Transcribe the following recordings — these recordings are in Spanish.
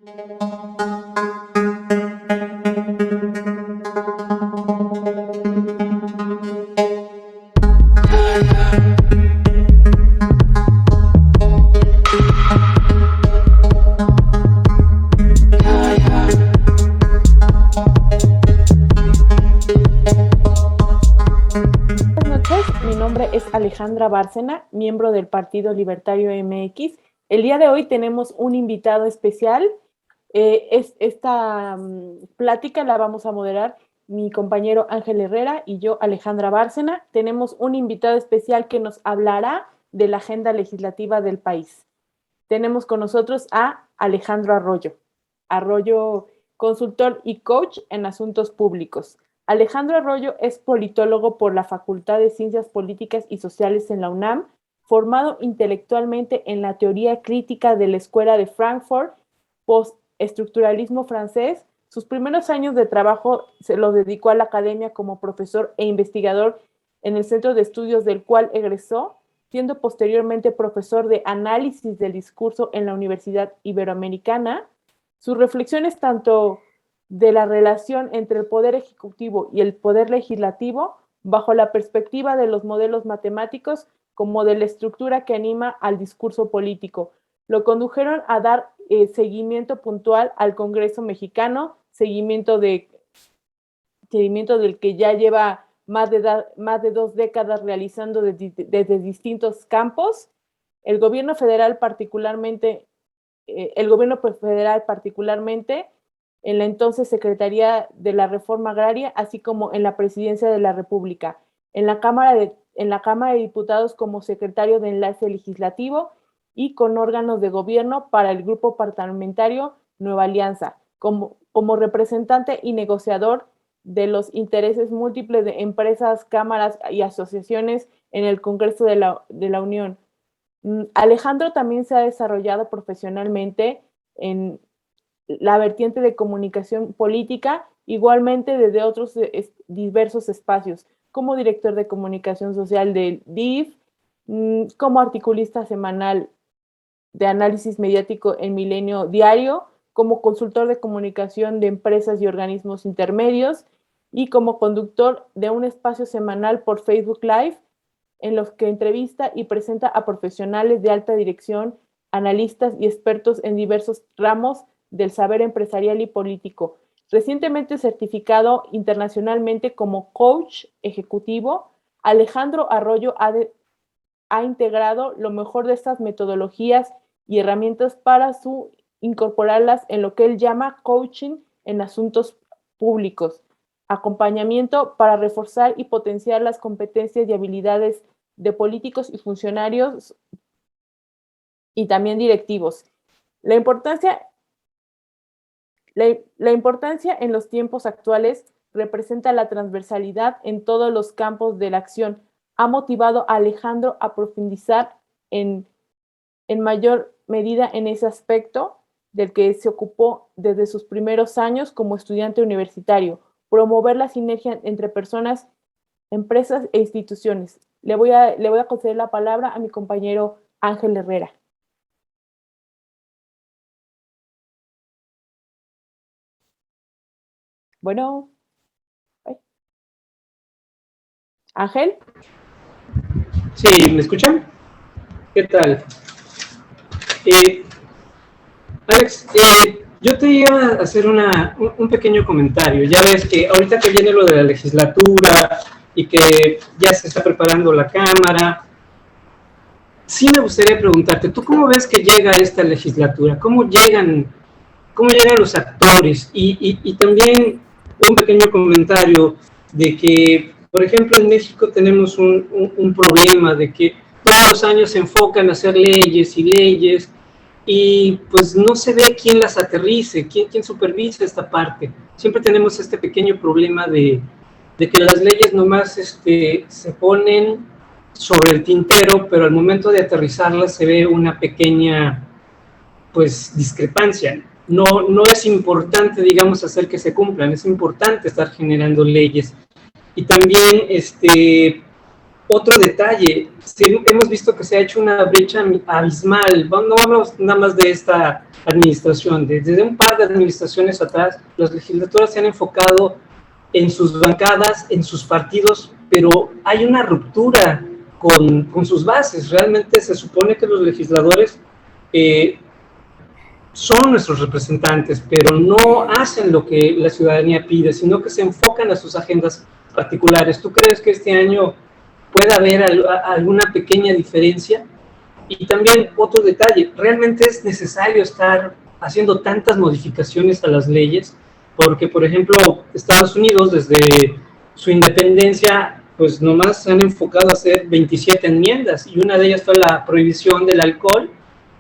Mi nombre es Alejandra Bárcena, miembro del Partido Libertario MX. El día de hoy tenemos un invitado especial. Esta plática la vamos a moderar mi compañero Ángel Herrera y yo, Alejandra Bárcena. Tenemos un invitado especial que nos hablará de la agenda legislativa del país. Tenemos con nosotros a Alejandro Arroyo. Arroyo, consultor y coach en asuntos públicos. Alejandro Arroyo es politólogo por la Facultad de Ciencias Políticas y Sociales en la UNAM, formado intelectualmente en la teoría crítica de la Escuela de Frankfurt, postestructuralismo francés. Sus primeros años de trabajo se los dedicó a la academia como profesor e investigador en el centro de estudios del cual egresó, siendo posteriormente profesor de análisis del discurso en la Universidad Iberoamericana. Sus reflexiones tanto de la relación entre el poder ejecutivo y el poder legislativo bajo la perspectiva de los modelos matemáticos como de la estructura que anima al discurso político, lo condujeron a dar seguimiento puntual al Congreso mexicano, seguimiento del que ya lleva más de 2 décadas realizando desde distintos campos. El gobierno federal particularmente en la entonces Secretaría de la Reforma Agraria, así como en la Presidencia de la República, en la Cámara de Diputados como secretario de Enlace Legislativo y con órganos de gobierno para el Grupo Parlamentario Nueva Alianza, como representante y negociador de los intereses múltiples de empresas, cámaras y asociaciones en el Congreso de la Unión. Alejandro también se ha desarrollado profesionalmente en la vertiente de comunicación política, igualmente desde otros diversos espacios, como director de comunicación social del DIF, como articulista semanal de análisis mediático en Milenio Diario, como consultor de comunicación de empresas y organismos intermedios y como conductor de un espacio semanal por Facebook Live en los que entrevista y presenta a profesionales de alta dirección, analistas y expertos en diversos ramos del saber empresarial y político. Recientemente certificado internacionalmente como coach ejecutivo, Alejandro Arroyo ha integrado lo mejor de estas metodologías y herramientas para incorporarlas en lo que él llama coaching en asuntos públicos, acompañamiento para reforzar y potenciar las competencias y habilidades de políticos y funcionarios y también directivos. La importancia en los tiempos actuales representa la transversalidad en todos los campos de la acción. Ha motivado a Alejandro a profundizar en mayor medida en ese aspecto del que se ocupó desde sus primeros años como estudiante universitario, promover la sinergia entre personas, empresas e instituciones. Le voy a conceder la palabra a mi compañero Ángel Herrera. Bueno, Ángel. Sí, ¿me escuchan? ¿Qué tal? Alex, yo te iba a hacer un pequeño comentario. Ya ves que ahorita que viene lo de la legislatura y que ya se está preparando la Cámara, sí me gustaría preguntarte, ¿tú cómo ves que llega esta legislatura? ¿Cómo llegan los actores? Y también un pequeño comentario de que, por ejemplo, en México tenemos un problema de que todos los años se enfocan a hacer leyes y leyes y pues no se ve quién las aterrice, quién supervisa esta parte. Siempre tenemos este pequeño problema de que las leyes nomás se ponen sobre el tintero, pero al momento de aterrizarlas se ve una pequeña pues discrepancia. No es importante, digamos, hacer que se cumplan, es importante estar generando leyes. Y también otro detalle, sí, hemos visto que se ha hecho una brecha abismal, no hablamos nada más de esta administración, desde un par de administraciones atrás, las legislaturas se han enfocado en sus bancadas, en sus partidos, pero hay una ruptura con sus bases. Realmente se supone que los legisladores son nuestros representantes, pero no hacen lo que la ciudadanía pide, sino que se enfocan a sus agendas particulares. ¿Tú crees que este año puede haber alguna pequeña diferencia? Y también otro detalle, ¿realmente es necesario estar haciendo tantas modificaciones a las leyes? Porque, por ejemplo, Estados Unidos, desde su independencia, pues nomás se han enfocado a hacer 27 enmiendas, y una de ellas fue la prohibición del alcohol,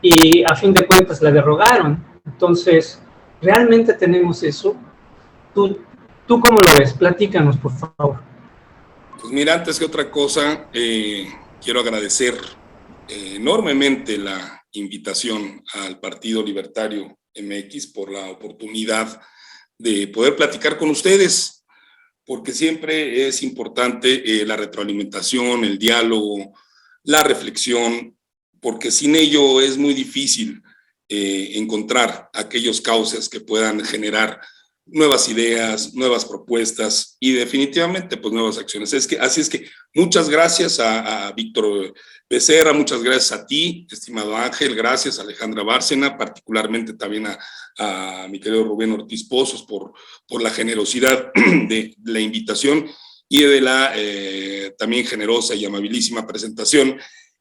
y a fin de cuentas la derogaron. Entonces, ¿realmente tenemos eso? ¿Tú cómo lo ves? Platícanos, por favor. Pues mira, antes que otra cosa, quiero agradecer enormemente la invitación al Partido Libertario MX por la oportunidad de poder platicar con ustedes, porque siempre es importante la retroalimentación, el diálogo, la reflexión, porque sin ello es muy difícil encontrar aquellos cauces que puedan generar nuevas ideas, nuevas propuestas y definitivamente pues nuevas acciones. Así es que muchas gracias a Víctor Becerra, muchas gracias a ti, estimado Ángel, gracias a Alejandra Bárcena, particularmente también a mi querido Rubén Ortiz Pozos por la generosidad de la invitación y de la también generosa y amabilísima presentación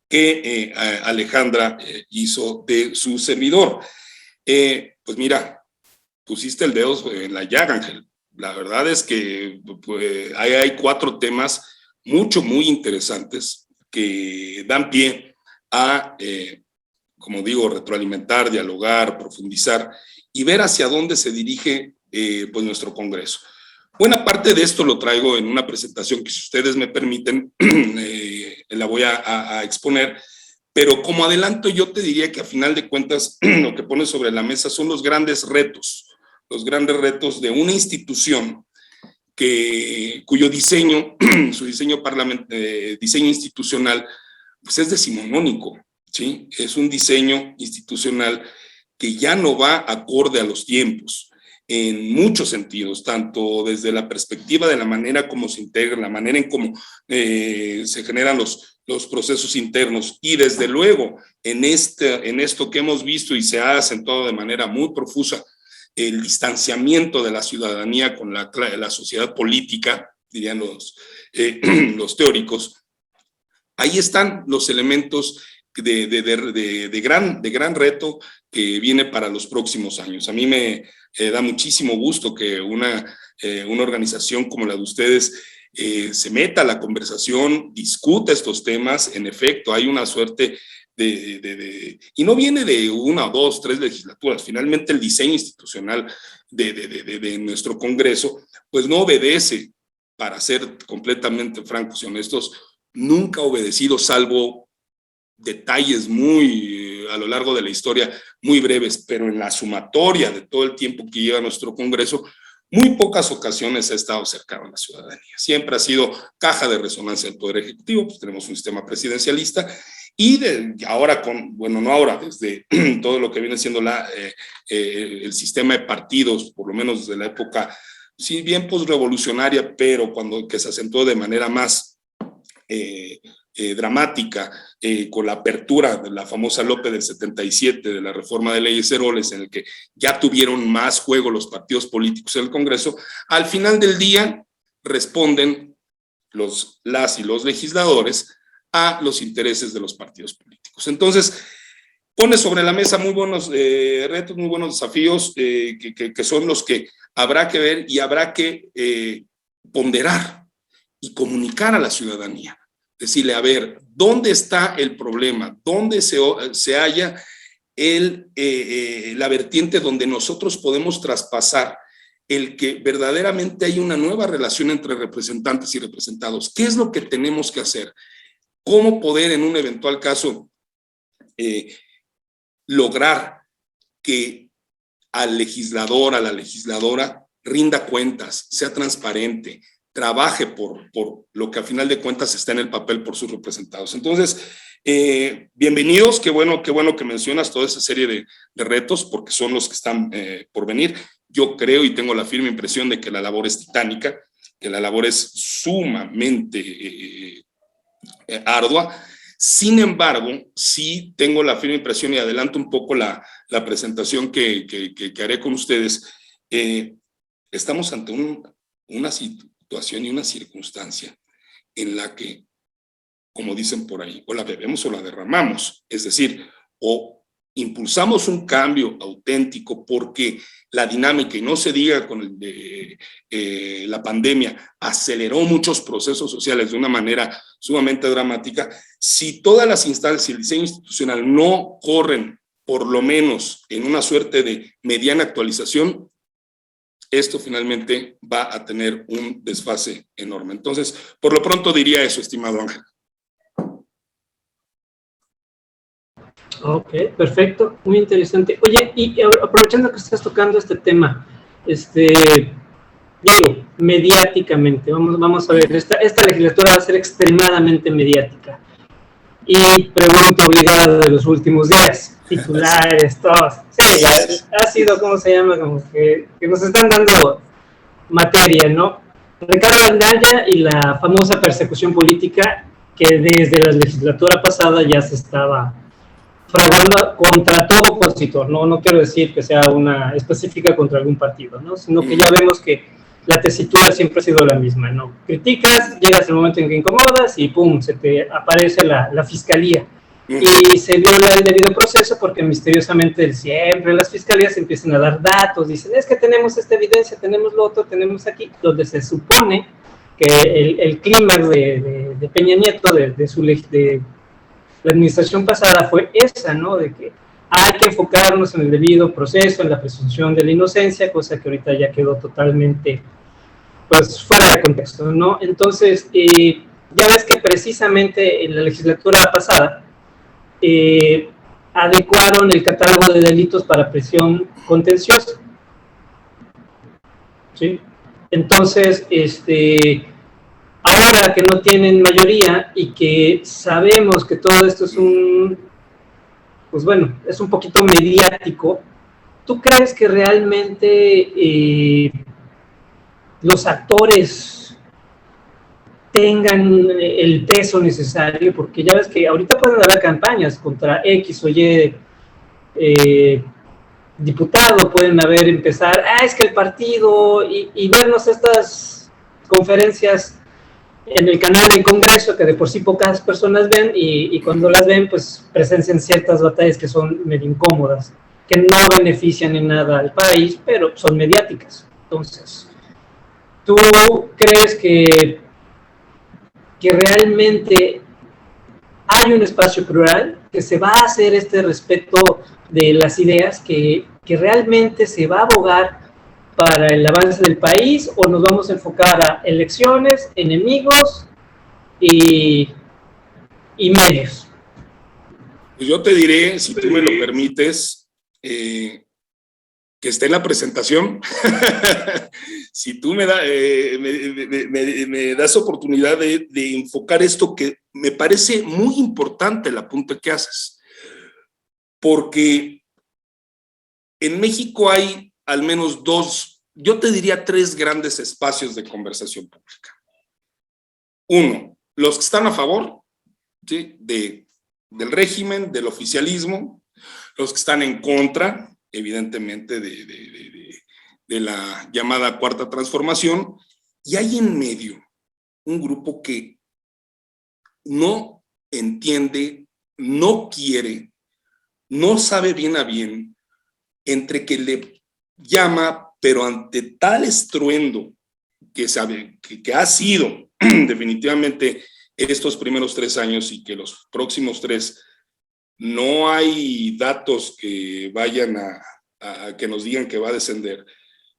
que Alejandra hizo de su servidor. Pues mira, pusiste el dedo en la llaga, Ángel. La verdad es que pues, hay 4 temas muy interesantes que dan pie a, como digo, retroalimentar, dialogar, profundizar y ver hacia dónde se dirige pues nuestro Congreso. Buena parte de esto lo traigo en una presentación que, si ustedes me permiten, la voy a exponer, pero como adelanto yo te diría que a final de cuentas lo que pones sobre la mesa son los grandes retos de una institución cuyo diseño, su diseño institucional, pues es decimonónico, ¿sí? Es un diseño institucional que ya no va acorde a los tiempos, en muchos sentidos, tanto desde la perspectiva de la manera como se integra, la manera en cómo se generan los procesos internos, y desde luego en esto que hemos visto y se ha acentuado de manera muy profusa, el distanciamiento de la ciudadanía con la sociedad política, dirían los teóricos. Ahí están los elementos de gran reto que viene para los próximos años. A mí me da muchísimo gusto que una organización como la de ustedes se meta a la conversación, discuta estos temas. En efecto, hay una suerte y no viene de 1, 2, 3 legislaturas. Finalmente el diseño institucional de nuestro Congreso pues no obedece, para ser completamente francos y honestos, nunca ha obedecido, salvo detalles a lo largo de la historia muy breves, pero en la sumatoria de todo el tiempo que lleva nuestro Congreso, muy pocas ocasiones ha estado cercano a la ciudadanía. Siempre ha sido caja de resonancia del Poder Ejecutivo, pues tenemos un sistema presidencialista, y ahora desde todo lo que viene siendo el sistema de partidos, por lo menos desde la época, si bien posrevolucionaria, pero que se acentuó de manera más dramática, con la apertura de la famosa Lope del 77, de la reforma de leyes Heroles, en el que ya tuvieron más juego los partidos políticos en el Congreso. Al final del día responden las y los legisladores a los intereses de los partidos políticos. Entonces, pone sobre la mesa muy buenos retos, muy buenos desafíos, que son los que habrá que ver y habrá que ponderar y comunicar a la ciudadanía. Decirle, a ver, ¿dónde está el problema? ¿Dónde se halla la vertiente donde nosotros podemos traspasar el que verdaderamente hay una nueva relación entre representantes y representados? ¿Qué es lo que tenemos que hacer? ¿Cómo poder, en un eventual caso, lograr que al legislador, a la legisladora, rinda cuentas, sea transparente, trabaje por lo que a final de cuentas está en el papel por sus representados. Entonces, bienvenidos, qué bueno que mencionas toda esa serie de retos, porque son los que están por venir. Yo creo y tengo la firme impresión de que la labor es titánica, que la labor es sumamente ardua. Sin embargo, sí tengo la firme impresión, y adelanto un poco la presentación que haré con ustedes, estamos ante una situación y una circunstancia en la que, como dicen por ahí, o la bebemos o la derramamos, es decir, o impulsamos un cambio auténtico porque la dinámica, y no se diga con la pandemia, aceleró muchos procesos sociales de una manera sumamente dramática. Si todas las instancias y el diseño institucional no corren, por lo menos en una suerte de mediana actualización, esto finalmente va a tener un desfase enorme. Entonces, por lo pronto diría eso, estimado Ángel. Ok, perfecto, muy interesante. Oye, y aprovechando que estás tocando este tema, digo, mediáticamente, vamos a ver, esta legislatura va a ser extremadamente mediática. Y pregunta obligada de los últimos días, titulares, todos. Sí, ha sido, ¿cómo se llama? Como que nos están dando materia, ¿no? Ricardo Anaya y la famosa persecución política que desde la legislatura pasada ya se estaba fraguando contra todo opositor, no quiero decir que sea una específica contra algún partido, ¿no? Sino que ya vemos que la tesitura siempre ha sido la misma, ¿no? Criticas, llegas el momento en que incomodas y ¡pum!, se te aparece la fiscalía. Y se viola el debido proceso porque misteriosamente siempre las fiscalías empiezan a dar datos, dicen, es que tenemos esta evidencia, tenemos lo otro, tenemos aquí, donde se supone que el clímax de Peña Nieto, de la administración pasada fue esa, ¿no? De que hay que enfocarnos en el debido proceso, en la presunción de la inocencia, cosa que ahorita ya quedó totalmente, pues, fuera de contexto, ¿no? Entonces, ya ves que precisamente en la legislatura pasada adecuaron el catálogo de delitos para prisión contenciosa, ¿sí? Entonces, ahora que no tienen mayoría y que sabemos que todo esto es pues bueno, es un poquito mediático, ¿tú crees que realmente los actores tengan el peso necesario? Porque ya ves que ahorita pueden haber campañas contra X o Y diputado, pueden empezar, es que el partido, y vernos estas conferencias en el canal del Congreso, que de por sí pocas personas ven, y cuando las ven, pues presencian ciertas batallas que son medio incómodas, que no benefician en nada al país, pero son mediáticas. Entonces, ¿tú crees que realmente hay un espacio plural, que se va a hacer este respeto de las ideas, que realmente se va a abogar para el avance del país, o nos vamos a enfocar a elecciones, enemigos y medios? Pues yo te diré, si tú me lo permites, que esté en la presentación. Si tú me das oportunidad de enfocar esto, que me parece muy importante el apunte que haces, porque en México hay al menos dos, yo te diría tres grandes espacios de conversación pública. Uno, los que están a favor, ¿sí?, del régimen, del oficialismo, los que están en contra, evidentemente, de la llamada Cuarta Transformación, y hay en medio un grupo que no entiende, no quiere, no sabe bien a bien, entre que le llama, pero ante tal estruendo que ha sido definitivamente estos primeros 3 años, y que los próximos 3 no hay datos que vayan a que nos digan que va a descender,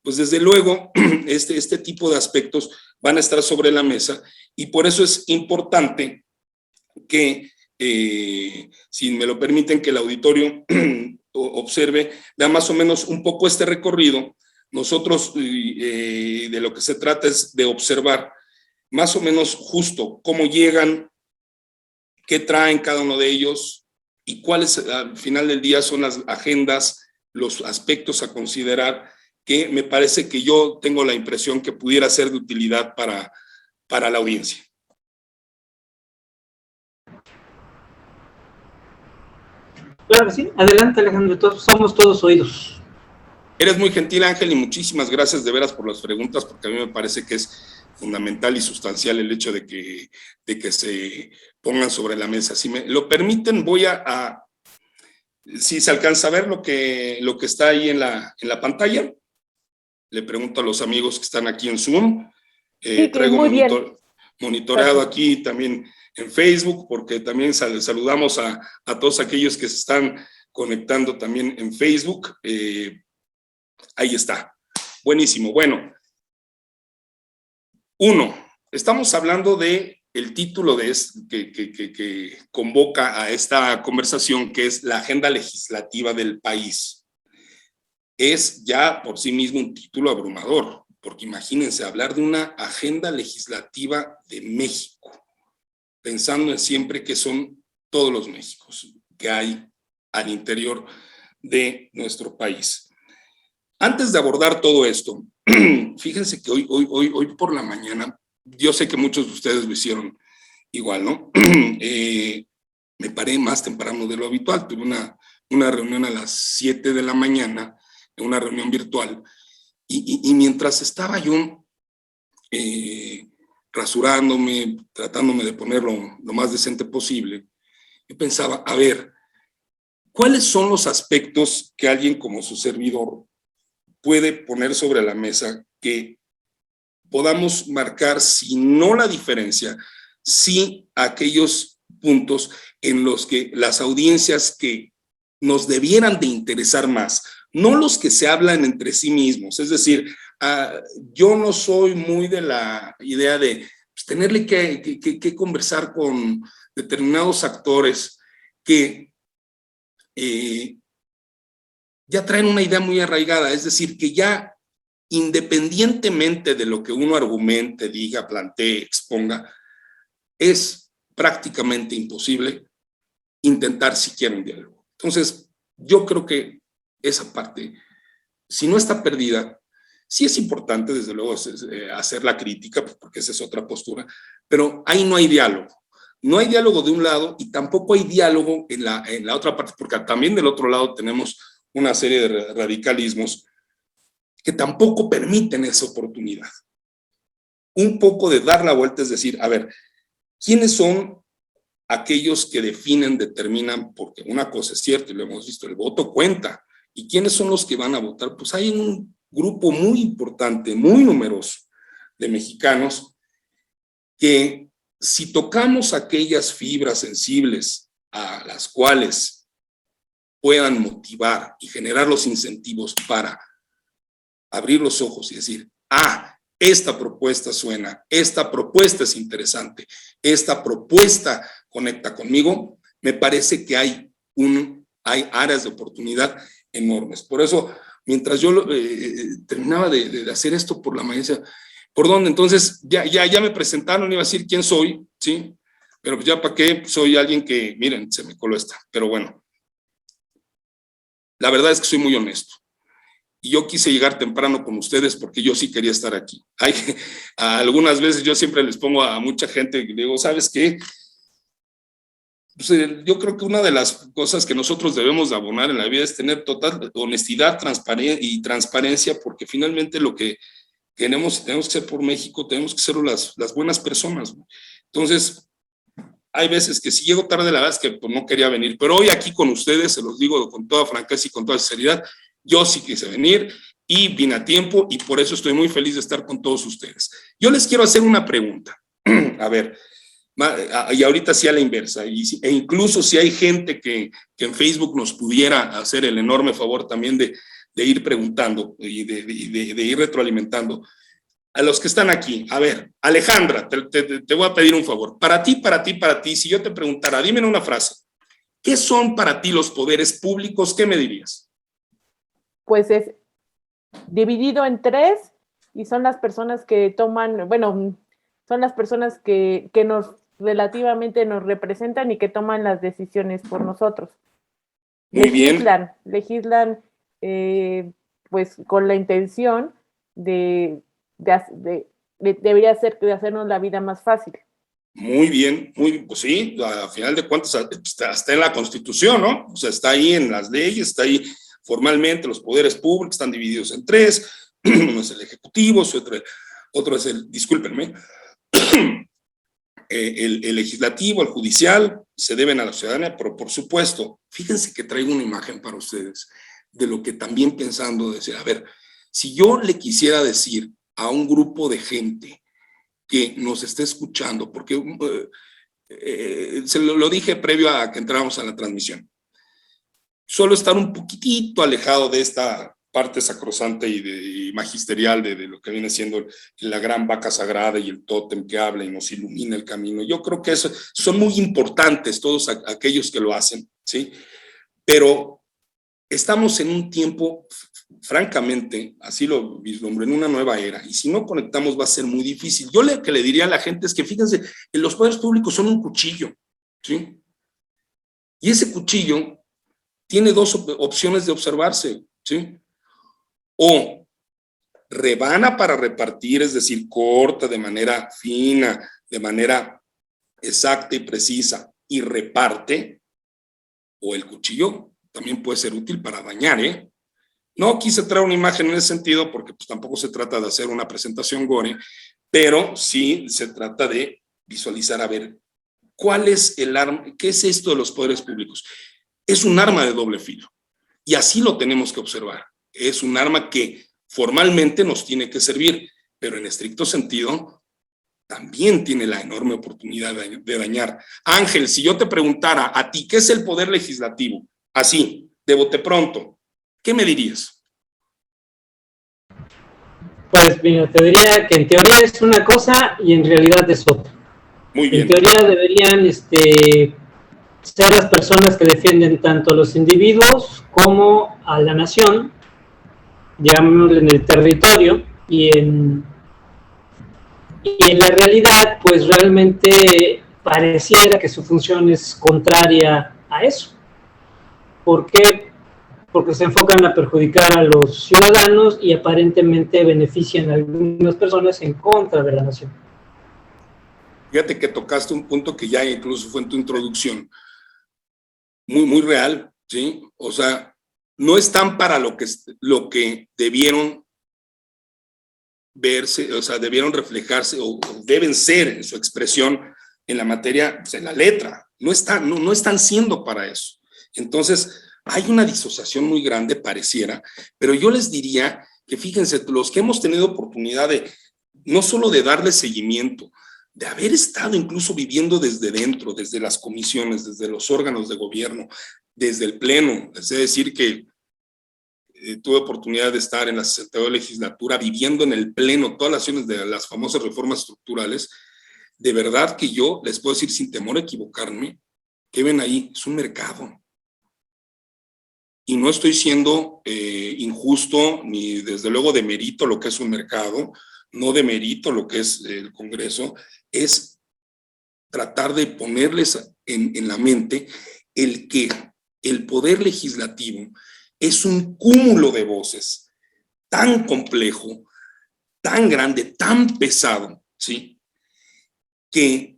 pues desde luego este tipo de aspectos van a estar sobre la mesa, y por eso es importante que, si me lo permiten, que el auditorio observe, vea más o menos un poco este recorrido. Nosotros de lo que se trata es de observar más o menos justo cómo llegan, qué traen cada uno de ellos y cuáles al final del día son las agendas, los aspectos a considerar, que me parece que yo tengo la impresión que pudiera ser de utilidad para la audiencia. Claro que sí. Adelante, Alejandro, somos todos oídos. Eres muy gentil, Ángel, y muchísimas gracias de veras por las preguntas, porque a mí me parece que es fundamental y sustancial el hecho de que se pongan sobre la mesa. Si me lo permiten, voy si se alcanza a ver lo que está ahí en la pantalla. Le pregunto a los amigos que están aquí en Zoom. Sí, traigo monitoreado Perfecto. aquí también en Facebook, porque también saludamos a todos aquellos que se están conectando también en Facebook. Ahí está. Buenísimo. Bueno, estamos hablando de el título de que convoca a esta conversación, que es la agenda legislativa del país. Es ya por sí mismo un título abrumador, porque imagínense hablar de una agenda legislativa de México, pensando en siempre que son todos los Méxicos que hay al interior de nuestro país. Antes de abordar todo esto, fíjense que hoy por la mañana, yo sé que muchos de ustedes lo hicieron igual, ¿no? Me paré más temprano de lo habitual, tuve una reunión a las 7 de la mañana, una reunión virtual, y mientras estaba yo rasurándome, tratándome de ponerlo lo más decente posible, yo pensaba, a ver, ¿cuáles son los aspectos que alguien como su servidor puede poner sobre la mesa que podamos marcar, si no la diferencia, sí aquellos puntos en los que las audiencias que nos debieran de interesar más, no los que se hablan entre sí mismos? Es decir, yo no soy muy de la idea de pues, tenerle que conversar con determinados actores que ya traen una idea muy arraigada, es decir, que ya independientemente de lo que uno argumente, diga, plantee, exponga, es prácticamente imposible intentar siquiera un diálogo. Entonces, yo creo que esa parte, si no está perdida, sí es importante, desde luego, hacer la crítica, porque esa es otra postura, pero ahí no hay diálogo. No hay diálogo de un lado y tampoco hay diálogo en la otra parte, porque también del otro lado tenemos una serie de radicalismos que tampoco permiten esa oportunidad. Un poco de dar la vuelta, es decir, a ver, ¿quiénes son aquellos que definen, determinan? Porque una cosa es cierta, y lo hemos visto, el voto cuenta. ¿Y quiénes son los que van a votar? Pues hay un grupo muy importante, muy numeroso de mexicanos que si tocamos aquellas fibras sensibles a las cuales puedan motivar y generar los incentivos para abrir los ojos y decir, esta propuesta suena, esta propuesta es interesante, esta propuesta conecta conmigo, me parece que hay áreas de oportunidad enormes. Por eso, mientras yo terminaba de hacer esto por la mañana, ¿por dónde? Entonces, ya me presentaron, iba a decir quién soy, ¿sí? Pero pues ya para qué, soy alguien que, miren, se me coló esta, pero bueno. La verdad es que soy muy honesto. Y yo quise llegar temprano con ustedes porque yo sí quería estar aquí. Algunas veces yo siempre les pongo a mucha gente que digo, ¿sabes qué? Pues, yo creo que una de las cosas que nosotros debemos de abonar en la vida es tener total honestidad y transparencia, porque finalmente lo que tenemos que ser por México, tenemos que ser las buenas personas. Entonces, hay veces que si llego tarde, la verdad es que pues, no quería venir, pero hoy aquí con ustedes, se los digo con toda franqueza y con toda sinceridad, yo sí quise venir y vine a tiempo y por eso estoy muy feliz de estar con todos ustedes. Yo les quiero hacer una pregunta. A ver, y ahorita sí a la inversa, e incluso si hay gente que en Facebook nos pudiera hacer el enorme favor también de ir preguntando y de ir retroalimentando. A los que están aquí, a ver, Alejandra, te voy a pedir un favor. Para ti, si yo te preguntara, dime en una frase, ¿qué son para ti los poderes públicos? ¿Qué me dirías? Pues es dividido en 3 y son las personas que toman, bueno, son las personas que nos relativamente nos representan y que toman las decisiones por nosotros. Muy bien. Legislan pues con la intención debería ser de hacernos la vida más fácil. Muy bien, pues sí, a final de cuentas está en la Constitución, ¿no? O sea, está ahí en las leyes, está ahí formalmente, los poderes públicos están divididos en tres, uno es el Ejecutivo, otro es discúlpenme, el Legislativo, el Judicial, se deben a la ciudadanía, pero por supuesto, fíjense que traigo una imagen para ustedes de lo que también pensando, decir, a ver, si yo le quisiera decir a un grupo de gente que nos esté escuchando, porque se lo dije previo a que entráramos a la transmisión, solo estar un poquitito alejado de esta parte sacrosanta y magisterial de lo que viene siendo la gran vaca sagrada y el tótem que habla y nos ilumina el camino. Yo creo que eso son muy importantes todos aquellos que lo hacen, ¿sí? Pero estamos en un tiempo, francamente, así lo vislumbro, en una nueva era, y si no conectamos va a ser muy difícil. Yo lo que le diría a la gente es que fíjense, que los poderes públicos son un cuchillo, ¿sí? Y ese cuchillo tiene dos opciones de observarse, ¿sí? O rebana para repartir, es decir, corta de manera fina, de manera exacta y precisa, y reparte, o el cuchillo también puede ser útil para dañar, ¿eh? No quise traer una imagen en ese sentido porque pues, tampoco se trata de hacer una presentación gore, pero sí se trata de visualizar, a ver, ¿cuál es el arma? ¿Qué es esto de los poderes públicos? Es un arma de doble filo y así lo tenemos que observar. Es un arma que formalmente nos tiene que servir, pero en estricto sentido también tiene la enorme oportunidad de dañar. Ángel, si yo te preguntara a ti, ¿qué es el poder legislativo? Así, de bote pronto, ¿qué me dirías? Pues mira, te diría que en teoría es una cosa y en realidad es otra. Muy bien. En teoría deberían ser las personas que defienden tanto a los individuos como a la nación, digámoslo, en el territorio, y en la realidad, pues realmente pareciera que su función es contraria a eso. ¿Por qué? Porque se enfocan a perjudicar a los ciudadanos y aparentemente benefician a algunas personas en contra de la nación. Fíjate que tocaste un punto que ya incluso fue en tu introducción, muy, muy real, ¿sí? O sea, no están para lo que debieron verse, o sea, debieron reflejarse o deben ser en su expresión en la materia, pues en la letra. No están siendo para eso. Entonces, hay una disociación muy grande, pareciera, pero yo les diría que fíjense, los que hemos tenido oportunidad de, no solo de darle seguimiento, de haber estado incluso viviendo desde dentro, desde las comisiones, desde los órganos de gobierno, desde el pleno, es decir que tuve oportunidad de estar en la 62 legislatura viviendo en el pleno todas las acciones de las famosas reformas estructurales. De verdad que yo les puedo decir sin temor a equivocarme, que ven ahí, es un mercado. Y no estoy siendo injusto ni desde luego demerito lo que es un mercado, no demerito lo que es el Congreso, es tratar de ponerles en la mente el que el poder legislativo es un cúmulo de voces tan complejo, tan grande, tan pesado, ¿sí? Que,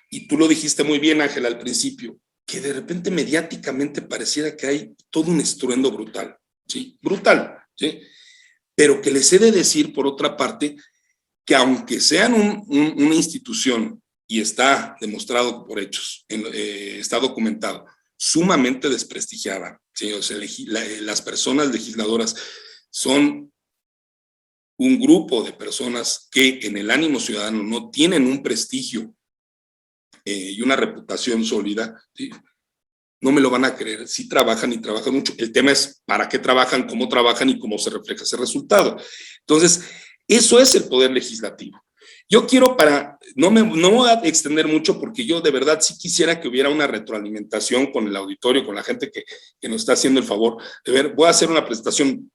y tú lo dijiste muy bien, Ángel, al principio, que de repente mediáticamente pareciera que hay todo un estruendo brutal, ¿sí? Brutal, ¿sí? Pero que les he de decir, por otra parte, que aunque sean una institución, y está demostrado por hechos, está documentado, sumamente desprestigiada, ¿sí? O sea, las personas legisladoras son un grupo de personas que en el ánimo ciudadano no tienen un prestigio y una reputación sólida, ¿sí? No me lo van a creer, sí trabajan y trabajan mucho. El tema es para qué trabajan, cómo trabajan y cómo se refleja ese resultado. Entonces, eso es el poder legislativo. Yo quiero no me voy a extender mucho porque yo de verdad sí quisiera que hubiera una retroalimentación con el auditorio, con la gente que nos está haciendo el favor de ver. Voy a hacer una presentación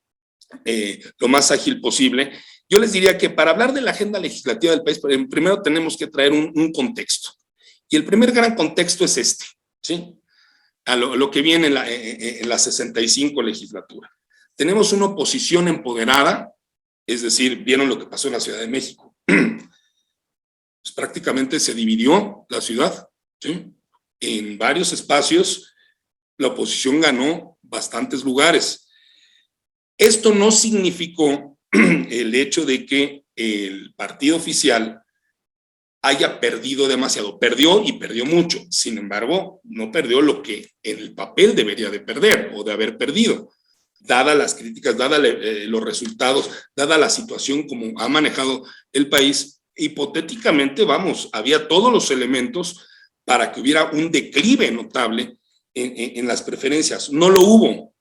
lo más ágil posible Yo les diría que para hablar de la agenda legislativa del país, primero tenemos que traer un contexto. Y el primer gran contexto es este, ¿sí? A lo que viene en la 65 legislatura. Tenemos una oposición empoderada, es decir, vieron lo que pasó en la Ciudad de México. Pues prácticamente se dividió la ciudad, ¿sí? En varios espacios la oposición ganó bastantes lugares. Esto no significó el hecho de que el partido oficial haya perdido demasiado. Perdió y perdió mucho. Sin embargo, no perdió lo que en el papel debería de perder o de haber perdido. Dadas las críticas, dadas los resultados, dada la situación como ha manejado el país, hipotéticamente, vamos, había todos los elementos para que hubiera un declive notable en las preferencias. No lo hubo.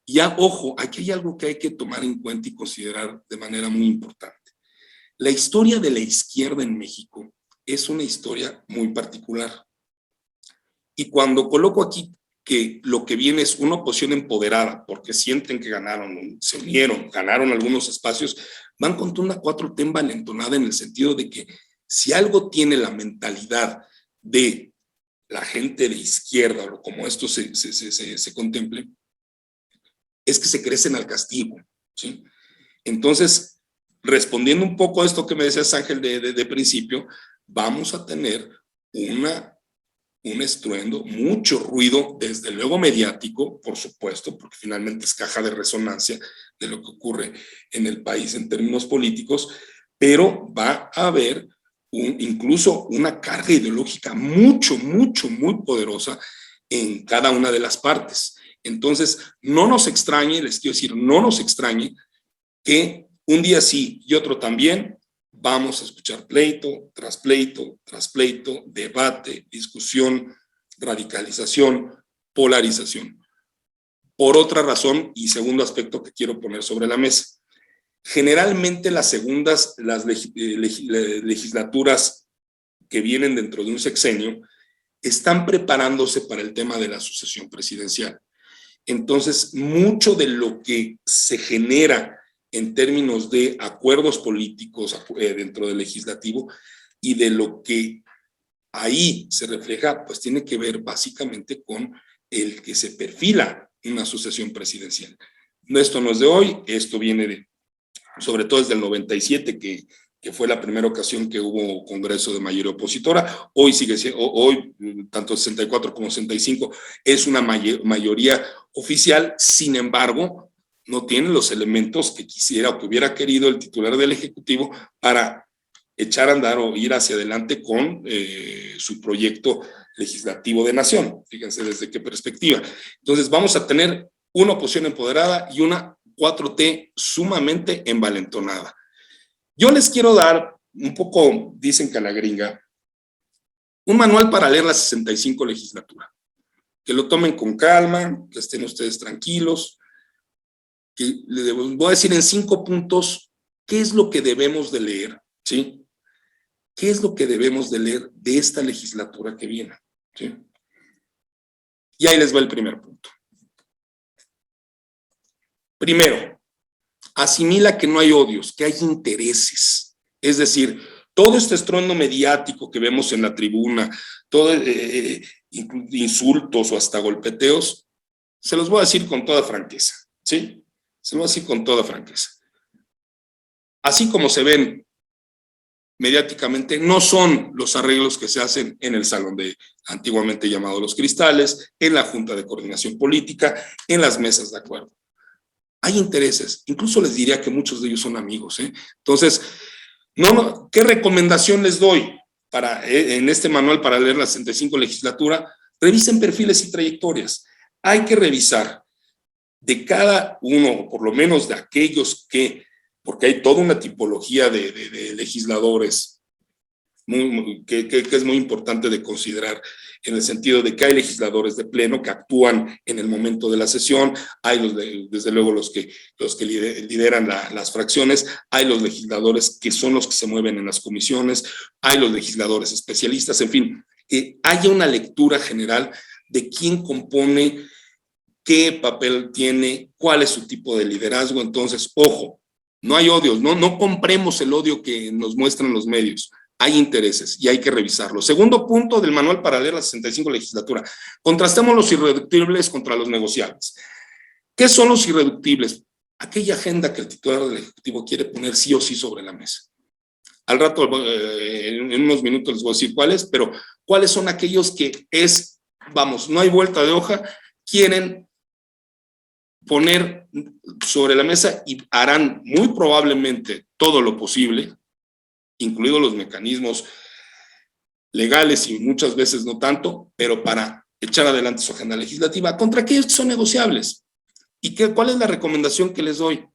Ya, ojo, aquí hay algo que hay que tomar en cuenta y considerar de manera muy importante. La historia de la izquierda en México es una historia muy particular. Y cuando coloco aquí que lo que viene es una oposición empoderada, porque sienten que ganaron, se unieron, ganaron algunos espacios, van contra una 4T envalentonada en el sentido de que si algo tiene la mentalidad de la gente de izquierda, o como esto se contemple, es que se crecen al castigo, ¿sí? Entonces, respondiendo un poco a esto que me decías, Ángel, de principio, vamos a tener un estruendo, mucho ruido, desde luego mediático, por supuesto, porque finalmente es caja de resonancia de lo que ocurre en el país en términos políticos, pero va a haber incluso una carga ideológica muy poderosa en cada una de las partes. Entonces, no nos extrañe, les quiero decir, no nos extrañe que un día sí y otro también vamos a escuchar pleito, tras pleito, tras pleito, debate, discusión, radicalización, polarización. Por otra razón, y segundo aspecto que quiero poner sobre la mesa, generalmente las legislaturas que vienen dentro de un sexenio están preparándose para el tema de la sucesión presidencial. Entonces, mucho de lo que se genera en términos de acuerdos políticos dentro del legislativo y de lo que ahí se refleja, pues tiene que ver básicamente con el que se perfila una sucesión presidencial. Esto no es de hoy, esto viene sobre todo desde el 97, que fue la primera ocasión que hubo Congreso de mayoría opositora. Hoy sigue siendo, hoy tanto 64 como 65 es una mayoría oficial. Sin embargo, no tiene los elementos que quisiera o que hubiera querido el titular del Ejecutivo para echar a andar o ir hacia adelante con su proyecto legislativo de nación. Fíjense desde qué perspectiva. Entonces vamos a tener una oposición empoderada y una 4T sumamente envalentonada. Yo les quiero dar un poco, dicen que a la gringa, un manual para leer la 65 legislatura. Que lo tomen con calma, que estén ustedes tranquilos, que les voy a decir en 5 puntos qué es lo que debemos de leer, ¿sí? ¿Qué es lo que debemos de leer de esta legislatura que viene? ¿Sí? Y ahí les va el primer punto. Primero, asimila que no hay odios, que hay intereses. Es decir, todo este estruendo mediático que vemos en la tribuna, todo insultos o hasta golpeteos, se los voy a decir con toda franqueza, ¿sí? Se los voy a decir con toda franqueza. Así como se ven mediáticamente, no son los arreglos que se hacen en el salón de antiguamente llamado Los Cristales, en la Junta de Coordinación Política, en las mesas de acuerdo. Hay intereses, incluso les diría que muchos de ellos son amigos, ¿eh? Entonces, ¿qué recomendación les doy en este manual para leer la 65 legislatura? Revisen perfiles y trayectorias. Hay que revisar de cada uno, o por lo menos de aquellos porque hay toda una tipología de legisladores que es muy importante de considerar, en el sentido de que hay legisladores de pleno que actúan en el momento de la sesión, hay desde luego los que lideran las fracciones, hay los legisladores que son los que se mueven en las comisiones, hay los legisladores especialistas, en fin, haya una lectura general de quién compone, qué papel tiene, cuál es su tipo de liderazgo. Entonces, ojo, No hay odios, no compremos el odio que nos muestran los medios. Hay intereses y hay que revisarlo. Segundo punto del manual paralelo a la 65 legislatura. Contrastemos los irreductibles contra los negociables. ¿Qué son los irreductibles? Aquella agenda que el titular del Ejecutivo quiere poner sí o sí sobre la mesa. Al rato, en unos minutos les voy a decir cuáles, pero cuáles son aquellos que no hay vuelta de hoja, quieren poner sobre la mesa y harán muy probablemente todo lo posible, incluidos los mecanismos legales y muchas veces no tanto, pero para echar adelante su agenda legislativa contra aquellos que son negociables. ¿Y cuál es la recomendación que les doy?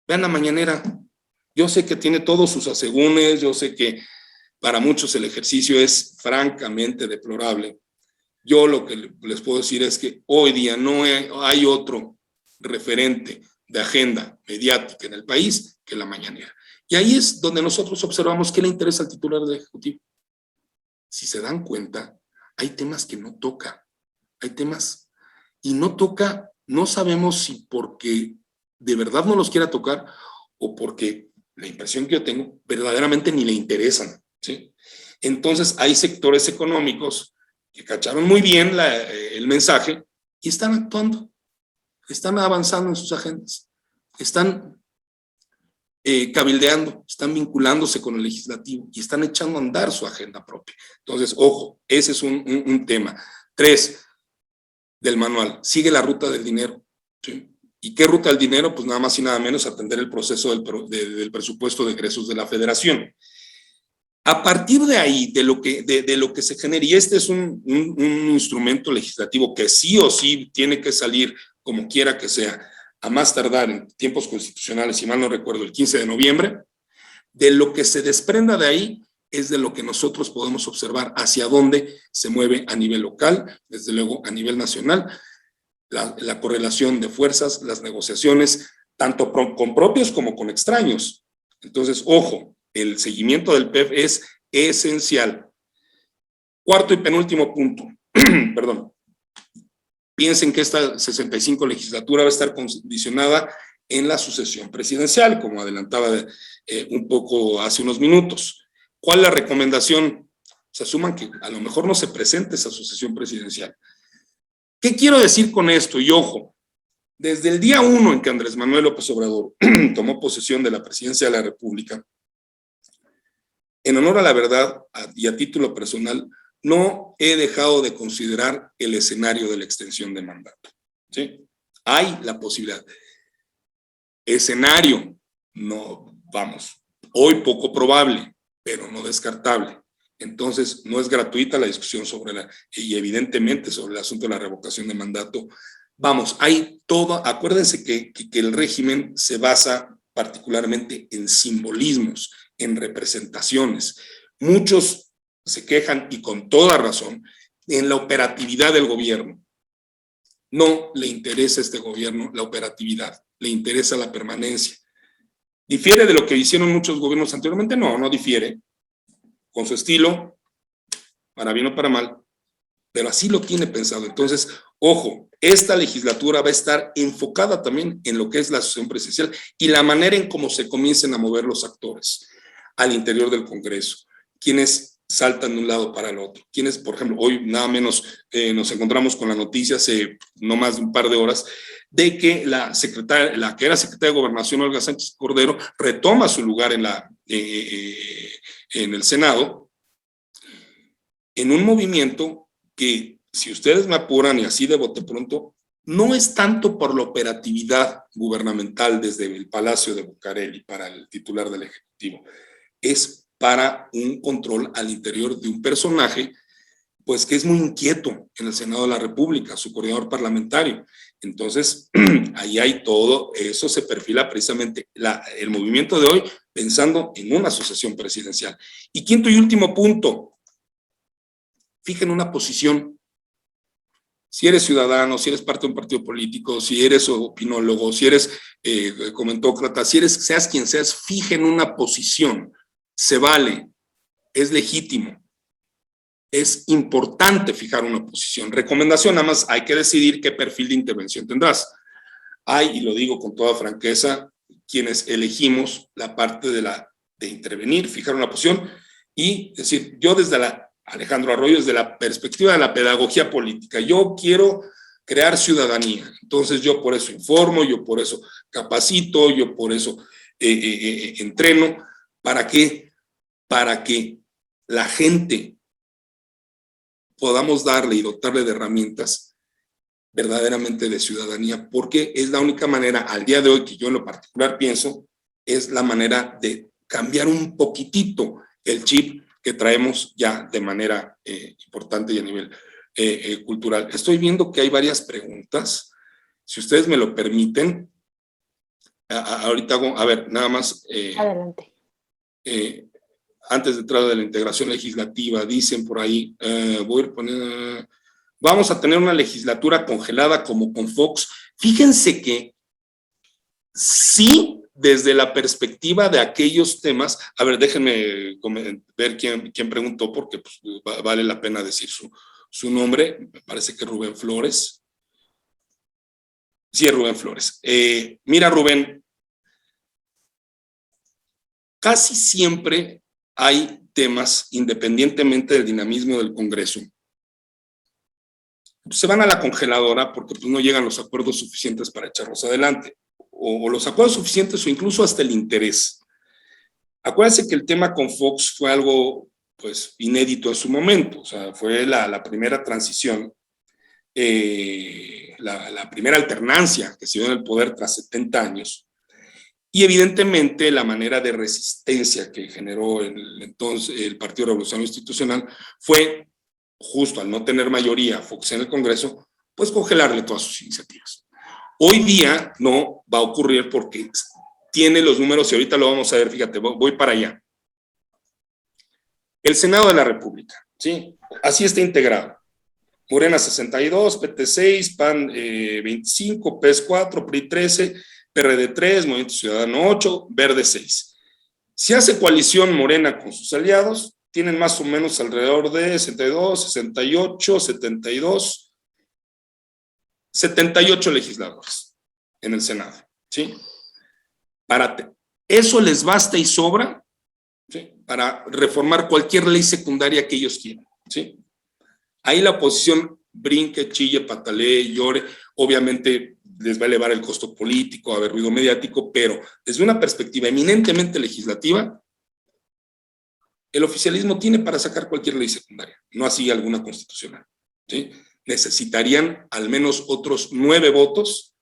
Vean la mañanera. Yo sé que tiene todos sus asegúnes, yo sé que para muchos el ejercicio es francamente deplorable. Yo lo que les puedo decir es que hoy día no hay otro referente de agenda mediática en el país que la mañanera. Y ahí es donde nosotros observamos qué le interesa al titular del Ejecutivo. Si se dan cuenta, hay temas que no toca, hay temas y no toca, no sabemos si porque de verdad no los quiera tocar o porque la impresión que yo tengo verdaderamente ni le interesan, ¿sí? Entonces hay sectores económicos que cacharon muy bien el mensaje y están actuando, están avanzando en sus agendas, están cabildeando, están vinculándose con el legislativo y están echando a andar su agenda propia. Entonces, ojo, ese es un tema. 3, del manual, sigue la ruta del dinero, ¿sí? ¿Y qué ruta del dinero? Pues nada más y nada menos atender el proceso del presupuesto de egresos de la Federación. A partir de ahí, de lo que se genere, y este es un instrumento legislativo que sí o sí tiene que salir como quiera que sea, a más tardar en tiempos constitucionales, si mal no recuerdo, el 15 de noviembre, de lo que se desprenda de ahí es de lo que nosotros podemos observar hacia dónde se mueve a nivel local, desde luego a nivel nacional, la correlación de fuerzas, las negociaciones, tanto con propios como con extraños. Entonces, ojo, el seguimiento del PEF es esencial. Cuarto y penúltimo punto, perdón. Piensen que esta 65 legislatura va a estar condicionada en la sucesión presidencial, como adelantaba un poco hace unos minutos. ¿Cuál es la recomendación? Se asuman que a lo mejor no se presente esa sucesión presidencial. ¿Qué quiero decir con esto? Y ojo, desde el día 1 en que Andrés Manuel López Obrador tomó posesión de la presidencia de la República, en honor a la verdad y a título personal, no he dejado de considerar el escenario de la extensión de mandato, ¿sí? Hay la posibilidad. Escenario, no, vamos, hoy poco probable, pero no descartable. Entonces, no es gratuita la discusión y evidentemente sobre el asunto de la revocación de mandato. Vamos, hay todo, acuérdense que el régimen se basa particularmente en simbolismos, en representaciones. Muchos se quejan, y con toda razón, en la operatividad del gobierno. No le interesa a este gobierno la operatividad, le interesa la permanencia. ¿Difiere de lo que hicieron muchos gobiernos anteriormente? No, no difiere. Con su estilo, para bien o para mal, pero así lo tiene pensado. Entonces, ojo, esta legislatura va a estar enfocada también en lo que es la sucesión presidencial y la manera en cómo se comiencen a mover los actores al interior del Congreso, quienes saltan de un lado para el otro, quienes, por ejemplo, hoy nada menos nos encontramos con la noticia hace no más de un par de horas de que la que era secretaria de Gobernación, Olga Sánchez Cordero, retoma su lugar en el Senado, en un movimiento que, si ustedes me apuran y así de bote pronto, no es tanto por la operatividad gubernamental desde el Palacio de Bucareli para el titular del Ejecutivo, es para un control al interior de un personaje, pues que es muy inquieto en el Senado de la República, su coordinador parlamentario. Entonces, ahí hay todo, eso se perfila precisamente el movimiento de hoy pensando en una sucesión presidencial. Y quinto y último punto, fijen una posición. Si eres ciudadano, si eres parte de un partido político, si eres opinólogo, si eres comentócrata, seas quien seas, fijen una posición. Se vale, es legítimo. Es importante fijar una posición. Recomendación, nada más hay que decidir qué perfil de intervención tendrás. Hay, y lo digo con toda franqueza, quienes elegimos la parte de intervenir, fijar una posición y decir, yo Alejandro Arroyo, desde la perspectiva de la pedagogía política, yo quiero crear ciudadanía, entonces yo por eso informo, yo por eso capacito, yo por eso entreno. ¿Para qué? Para que la gente podamos darle y dotarle de herramientas verdaderamente de ciudadanía, porque es la única manera al día de hoy que yo en lo particular pienso, es la manera de cambiar un poquitito el chip que traemos ya de manera importante y a nivel cultural. Estoy viendo que hay varias preguntas, si ustedes me lo permiten, ahorita hago, a ver, nada más. Adelante. Antes de entrar de la integración legislativa, dicen por ahí, voy a ir poniendo, vamos a tener una legislatura congelada como con Fox. Fíjense que sí, desde la perspectiva de aquellos temas, a ver, déjenme ver quién preguntó, porque pues, vale la pena decir su nombre, me parece que Rubén Flores. Sí, es Rubén Flores. Mira, Rubén, casi siempre hay temas, independientemente del dinamismo del Congreso, se van a la congeladora porque pues, no llegan los acuerdos suficientes para echarlos adelante, o los acuerdos suficientes o incluso hasta el interés. Acuérdense que el tema con Fox fue algo pues inédito en su momento, o sea, fue la primera transición, la primera alternancia que se dio en el poder tras 70 años, y evidentemente la manera de resistencia que generó entonces el Partido Revolucionario Institucional fue, justo al no tener mayoría Fox en el Congreso, pues congelarle todas sus iniciativas. Hoy día no va a ocurrir porque tiene los números y ahorita lo vamos a ver, fíjate, voy para allá. El Senado de la República, ¿sí? Así está integrado. Morena 62, PT 6, PAN 25, PES 4, PRI 13, PRD 3, Movimiento Ciudadano 8, Verde 6. Si hace coalición Morena con sus aliados, tienen más o menos alrededor de 62, 68, 72, 78 legisladores en el Senado, ¿sí? Eso les basta y sobra, ¿sí? Para reformar cualquier ley secundaria que ellos quieran, ¿sí? Ahí la oposición brinque, chille, patalee, llore, obviamente les va a elevar el costo político, va a haber ruido mediático, pero desde una perspectiva eminentemente legislativa, el oficialismo tiene para sacar cualquier ley secundaria, no así alguna constitucional, ¿sí? Necesitarían al menos otros 9 votos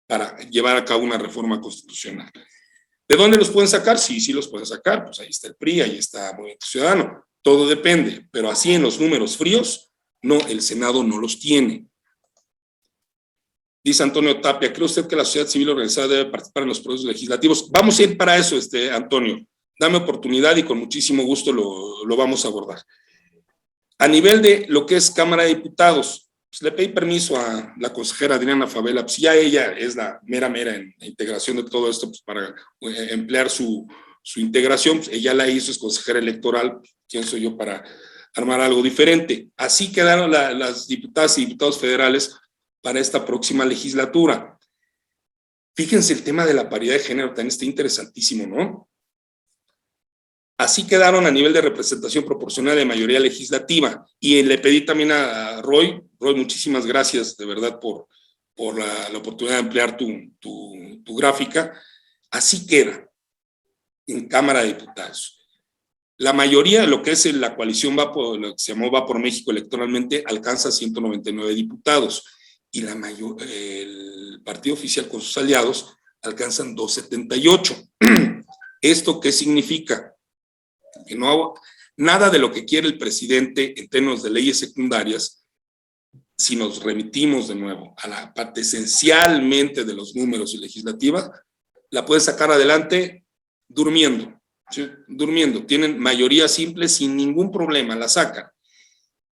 para llevar a cabo una reforma constitucional. ¿De dónde los pueden sacar? Sí, sí los pueden sacar, pues ahí está el PRI, ahí está Movimiento Ciudadano, todo depende, pero así en los números fríos, no, el Senado no los tiene. Dice Antonio Tapia, ¿cree usted que la sociedad civil organizada debe participar en los procesos legislativos? Vamos a ir para eso, Antonio. Dame oportunidad y con muchísimo gusto lo vamos a abordar. A nivel de lo que es Cámara de Diputados, pues le pedí permiso a la consejera Adriana Favela, pues ya ella es la mera en la integración de todo esto, pues para emplear su integración, pues ella la hizo, es consejera electoral, ¿quién soy yo para armar algo diferente? Así quedaron las diputadas y diputados federales para esta próxima legislatura. Fíjense el tema de la paridad de género, también está interesantísimo, ¿no? Así quedaron a nivel de representación proporcional de mayoría legislativa. Y le pedí también a Roy, muchísimas gracias de verdad por la oportunidad de ampliar tu gráfica. Así queda en Cámara de Diputados. La mayoría de lo que es la coalición lo que se llamó Va por México electoralmente alcanza 199 diputados y el partido oficial con sus aliados alcanzan 278. ¿Esto qué significa? Que no nada de lo que quiere el presidente en términos de leyes secundarias, si nos remitimos de nuevo a la parte esencialmente de los números y legislativa, la puede sacar adelante durmiendo, ¿sí? Durmiendo, tienen mayoría simple sin ningún problema, la sacan.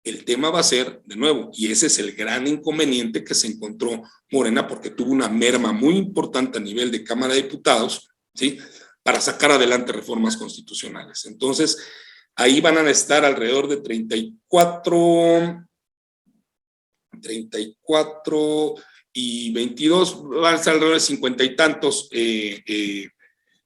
El tema va a ser, de nuevo, y ese es el gran inconveniente que se encontró Morena, porque tuvo una merma muy importante a nivel de Cámara de Diputados, ¿sí? Para sacar adelante reformas constitucionales. Entonces, ahí van a estar alrededor de 34 y 22 van a estar alrededor de 50 y tantos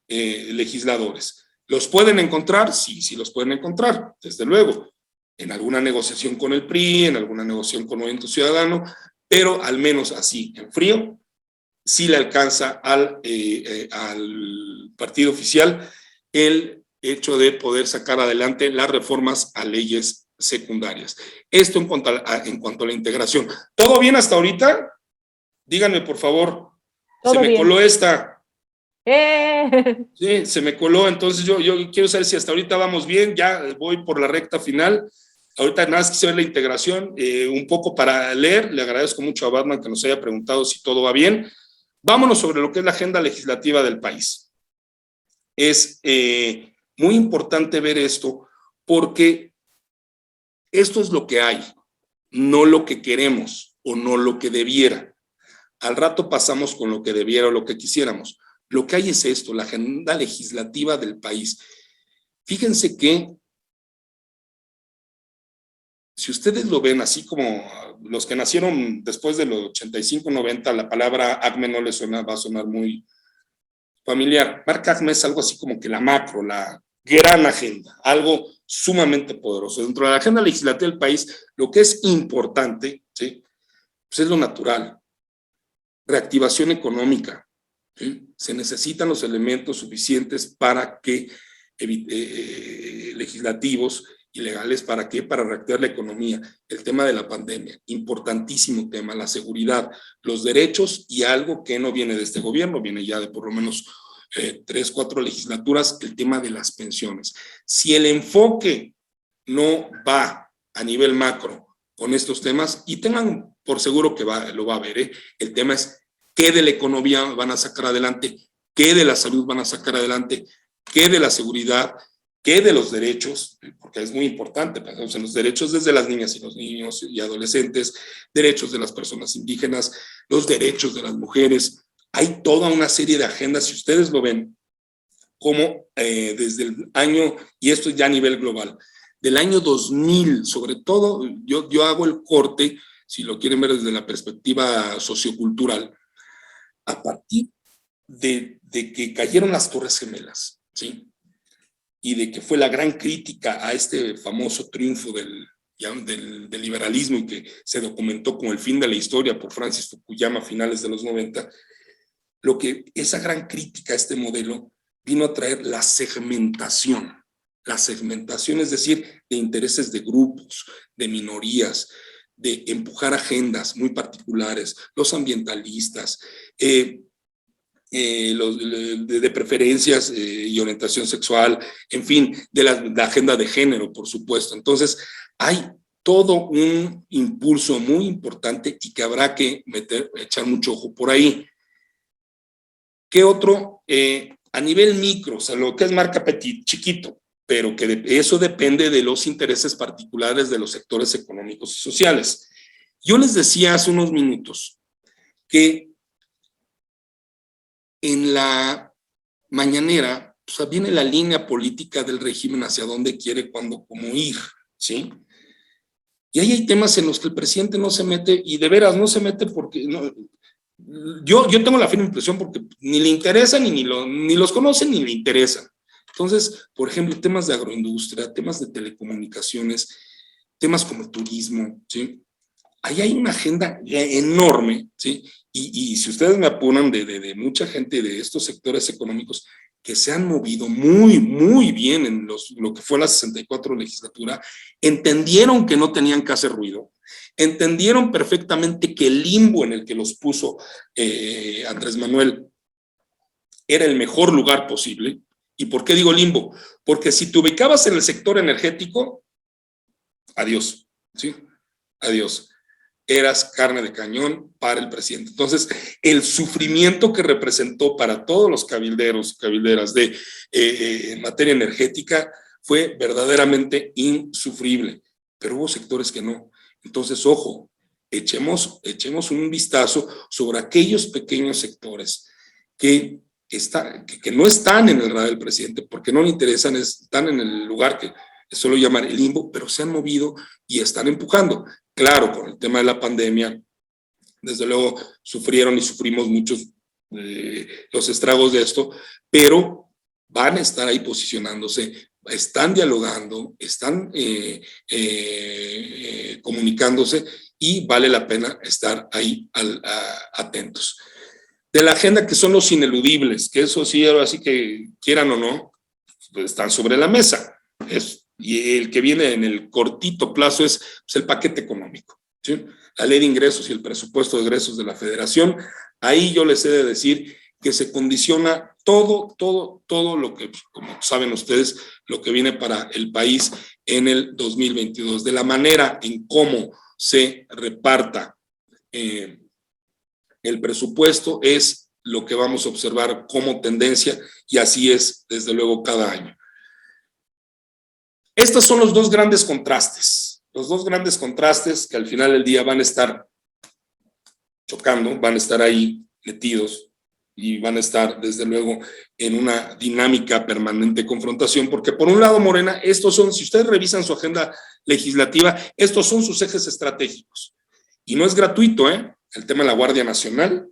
legisladores. ¿Los pueden encontrar? Sí, sí los pueden encontrar, desde luego, en alguna negociación con el PRI, en alguna negociación con Movimiento Ciudadano, pero al menos así, en frío, sí le alcanza al partido oficial el hecho de poder sacar adelante las reformas a leyes secundarias. Esto en cuanto a la integración. ¿Todo bien hasta ahorita? Díganme, por favor. Todo se me bien. coló esta. ¡Eh! Sí, se me coló, entonces yo quiero saber si hasta ahorita vamos bien, ya voy por la recta final. Ahorita nada más quise ver la integración, un poco para leer. Le agradezco mucho a Batman que nos haya preguntado si todo va bien. Vámonos sobre lo que es la agenda legislativa del país. Es muy importante ver esto porque esto es lo que hay, no lo que queremos o no lo que debiera. Al rato pasamos con lo que debiera o lo que quisiéramos. Lo que hay es esto, la agenda legislativa del país. Fíjense que si ustedes lo ven así como los que nacieron después de los 85-90, la palabra ACME no les suena, va a sonar muy familiar. Marca ACME es algo así como que la macro, la gran agenda, algo sumamente poderoso. Dentro de la agenda legislativa del país, lo que es importante, ¿sí? Pues es lo natural. Reactivación económica. ¿Sí? Se necesitan los elementos suficientes para que legislativos y legales, ¿para qué? Para reactivar la economía. El tema de la pandemia, importantísimo tema, la seguridad, los derechos y algo que no viene de este gobierno, viene ya de por lo menos 3, 4 legislaturas, el tema de las pensiones. Si el enfoque no va a nivel macro con estos temas, y tengan por seguro que lo va a ver, el tema es qué de la economía van a sacar adelante, qué de la salud van a sacar adelante, qué de la seguridad, qué de los derechos, porque es muy importante, pensamos en los derechos desde las niñas y los niños y adolescentes, derechos de las personas indígenas, los derechos de las mujeres. Hay toda una serie de agendas, si ustedes lo ven, como desde el año, y esto ya a nivel global, del año 2000, sobre todo, yo hago el corte, si lo quieren ver desde la perspectiva sociocultural, a partir de que cayeron las Torres Gemelas, ¿sí? Y de que fue la gran crítica a este famoso triunfo del liberalismo y que se documentó como el fin de la historia por Francis Fukuyama a finales de los 90, lo que esa gran crítica a este modelo vino a traer la segmentación, es decir, de intereses de grupos, de minorías, de empujar agendas muy particulares, los ambientalistas, de preferencias y orientación sexual, en fin, de la agenda de género, por supuesto. Entonces, hay todo un impulso muy importante y que habrá que echar mucho ojo por ahí. ¿Qué otro? A nivel micro, o sea, lo que es marca petit, chiquito, pero que eso depende de los intereses particulares de los sectores económicos y sociales. Yo les decía hace unos minutos que en la mañanera, o sea, viene la línea política del régimen hacia dónde quiere, cuándo, cómo ir, ¿sí? Y ahí hay temas en los que el presidente no se mete, y de veras no se mete porque no, yo tengo la firme impresión porque ni le interesan, ni los conocen, ni le interesan. Entonces, por ejemplo, temas de agroindustria, temas de telecomunicaciones, temas como el turismo, ¿sí? Ahí hay una agenda enorme, ¿sí? Y si ustedes me apuran de mucha gente de estos sectores económicos que se han movido muy, muy bien en lo que fue la 64 legislatura, entendieron que no tenían que hacer ruido, entendieron perfectamente que el limbo en el que los puso Andrés Manuel era el mejor lugar posible. ¿Y por qué digo limbo? Porque si te ubicabas en el sector energético, adiós, ¿sí? Adiós. Eras carne de cañón para el presidente. Entonces, el sufrimiento que representó para todos los cabilderos y cabilderas en materia energética fue verdaderamente insufrible, pero hubo sectores que no. Entonces, ojo, echemos un vistazo sobre aquellos pequeños sectores que no están en el radar del presidente porque no le interesan, están en el lugar que suelo llamar el limbo, pero se han movido y están empujando. Claro, con el tema de la pandemia, desde luego sufrieron y sufrimos muchos los estragos de esto, pero van a estar ahí posicionándose, están dialogando, están comunicándose y vale la pena estar ahí atentos. De la agenda, que son los ineludibles, que eso sí, ahora sí que quieran o no, pues están sobre la mesa. Y el que viene en el cortito plazo es pues, el paquete económico, ¿sí? La ley de ingresos y el presupuesto de egresos de la Federación. Ahí yo les he de decir que se condiciona todo lo que, como saben ustedes, lo que viene para el país en el 2022, de la manera en cómo se reparta el presupuesto es lo que vamos a observar como tendencia, y así es desde luego cada año. Estos son los dos grandes contrastes que al final del día van a estar chocando, van a estar ahí metidos y van a estar desde luego en una dinámica permanente de confrontación, porque por un lado, Morena, estos son, si ustedes revisan su agenda legislativa, estos son sus ejes estratégicos. Y no es gratuito, ¿eh? El tema de la Guardia Nacional,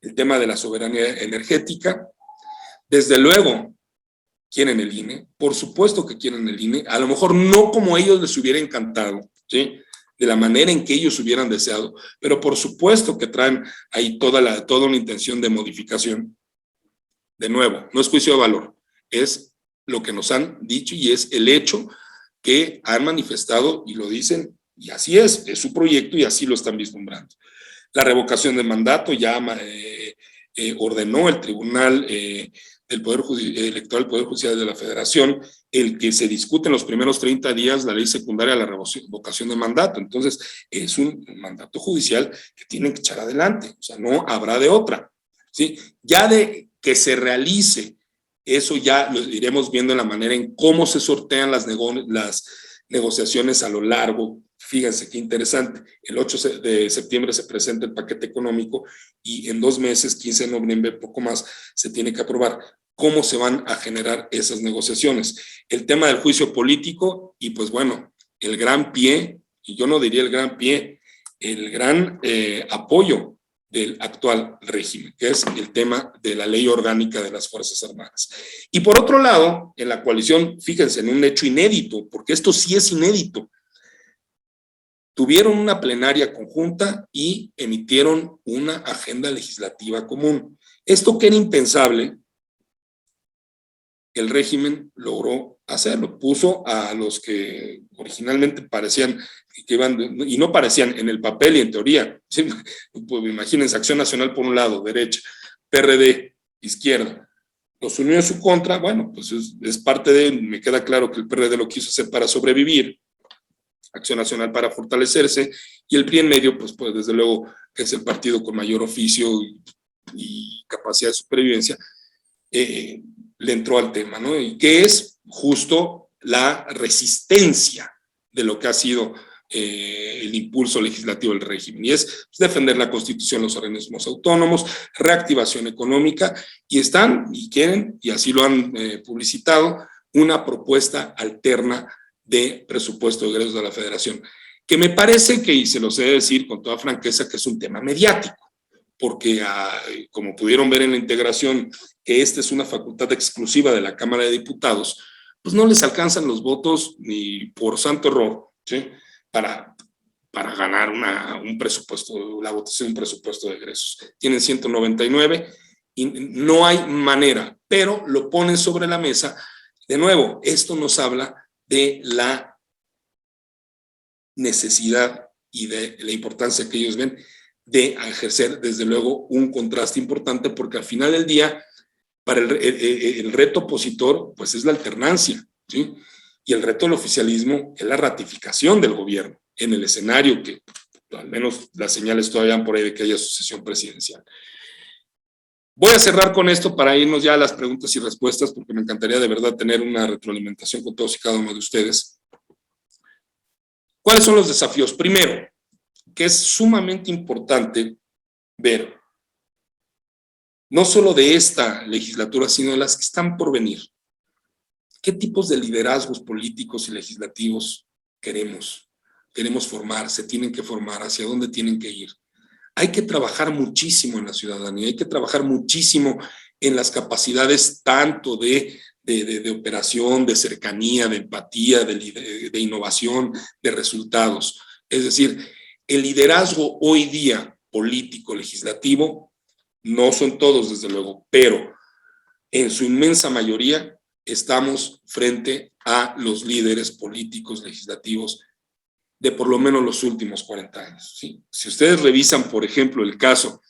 el tema de la soberanía energética, desde luego quieren el INE, por supuesto que quieren el INE, a lo mejor no como a ellos les hubiera encantado, ¿sí? De la manera en que ellos hubieran deseado, pero por supuesto que traen ahí toda una intención de modificación. De nuevo, no es juicio de valor, es lo que nos han dicho y es el hecho que han manifestado y lo dicen, y así es su proyecto y así lo están vislumbrando. La revocación de mandato ya ordenó el Tribunal del Poder Electoral del Poder Judicial de la Federación el que se discute en los primeros 30 días la ley secundaria de la revocación de mandato. Entonces, es un mandato judicial que tienen que echar adelante, o sea, no habrá de otra, ¿sí? Ya de que se realice, eso ya lo iremos viendo en la manera en cómo se sortean las negociaciones a lo largo. Fíjense qué interesante, el 8 de septiembre se presenta el paquete económico y en 2 meses, 15 de noviembre, poco más, se tiene que aprobar. ¿Cómo se van a generar esas negociaciones? El tema del juicio político y pues bueno, el gran pie, y yo no diría el gran pie, el gran apoyo del actual régimen, que es el tema de la ley orgánica de las Fuerzas Armadas. Y por otro lado, en la coalición, fíjense, en un hecho inédito, porque esto sí es inédito, tuvieron una plenaria conjunta y emitieron una agenda legislativa común. Esto que era impensable, el régimen logró hacerlo, puso a los que originalmente parecían que iban, y no parecían en el papel y en teoría, ¿sí? Pues imagínense, Acción Nacional por un lado, derecha, PRD, izquierda, los unió en su contra. Bueno, pues es parte de, me queda claro que el PRD lo quiso hacer para sobrevivir, Acción Nacional para fortalecerse, y el PRI en medio, pues desde luego que es el partido con mayor oficio y capacidad de supervivencia, le entró al tema, ¿no? Y que es justo la resistencia de lo que ha sido el impulso legislativo del régimen, y es defender la Constitución, los organismos autónomos, reactivación económica, y están, y quieren, y así lo han publicitado, una propuesta alterna de presupuesto de egresos de la Federación, que me parece que, y se los he de decir con toda franqueza, que es un tema mediático, porque como pudieron ver en la integración, que esta es una facultad exclusiva de la Cámara de Diputados, pues no les alcanzan los votos ni por santo error, ¿sí? para ganar un presupuesto, la votación de un presupuesto de egresos. Tienen 199 y no hay manera, pero lo ponen sobre la mesa. De nuevo, esto nos habla de la necesidad y de la importancia que ellos ven de ejercer, desde luego, un contraste importante, porque al final del día, para el reto opositor, pues es la alternancia, ¿sí? Y el reto del oficialismo es la ratificación del gobierno en el escenario que, al menos las señales todavía van por ahí de que haya sucesión presidencial. Voy a cerrar con esto para irnos ya a las preguntas y respuestas, porque me encantaría de verdad tener una retroalimentación con todos y cada uno de ustedes. ¿Cuáles son los desafíos? Primero, que es sumamente importante ver, no solo de esta legislatura, sino de las que están por venir, qué tipos de liderazgos políticos y legislativos queremos formar, se tienen que formar, hacia dónde tienen que ir, hay que trabajar muchísimo en la ciudadanía, hay que trabajar muchísimo en las capacidades tanto de operación, de cercanía, de empatía, de innovación, de resultados. Es decir, el liderazgo hoy día político, legislativo, no son todos desde luego, pero en su inmensa mayoría estamos frente a los líderes políticos, legislativos de por lo menos los últimos 40 años. ¿Sí? Si ustedes revisan, por ejemplo, el caso,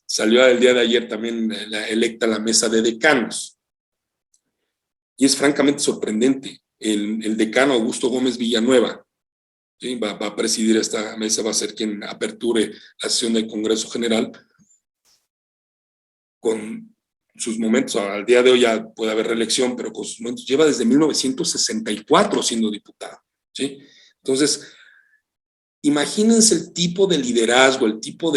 salió el día de ayer también electa la mesa de decanos, y es francamente sorprendente. El decano Augusto Gómez Villanueva, ¿sí? va a presidir esta mesa, va a ser quien aperture la sesión del Congreso General, con sus momentos, al día de hoy ya puede haber reelección, pero con sus momentos, lleva desde 1964 siendo diputado, ¿sí? Entonces, imagínense el tipo de liderazgo, el tipo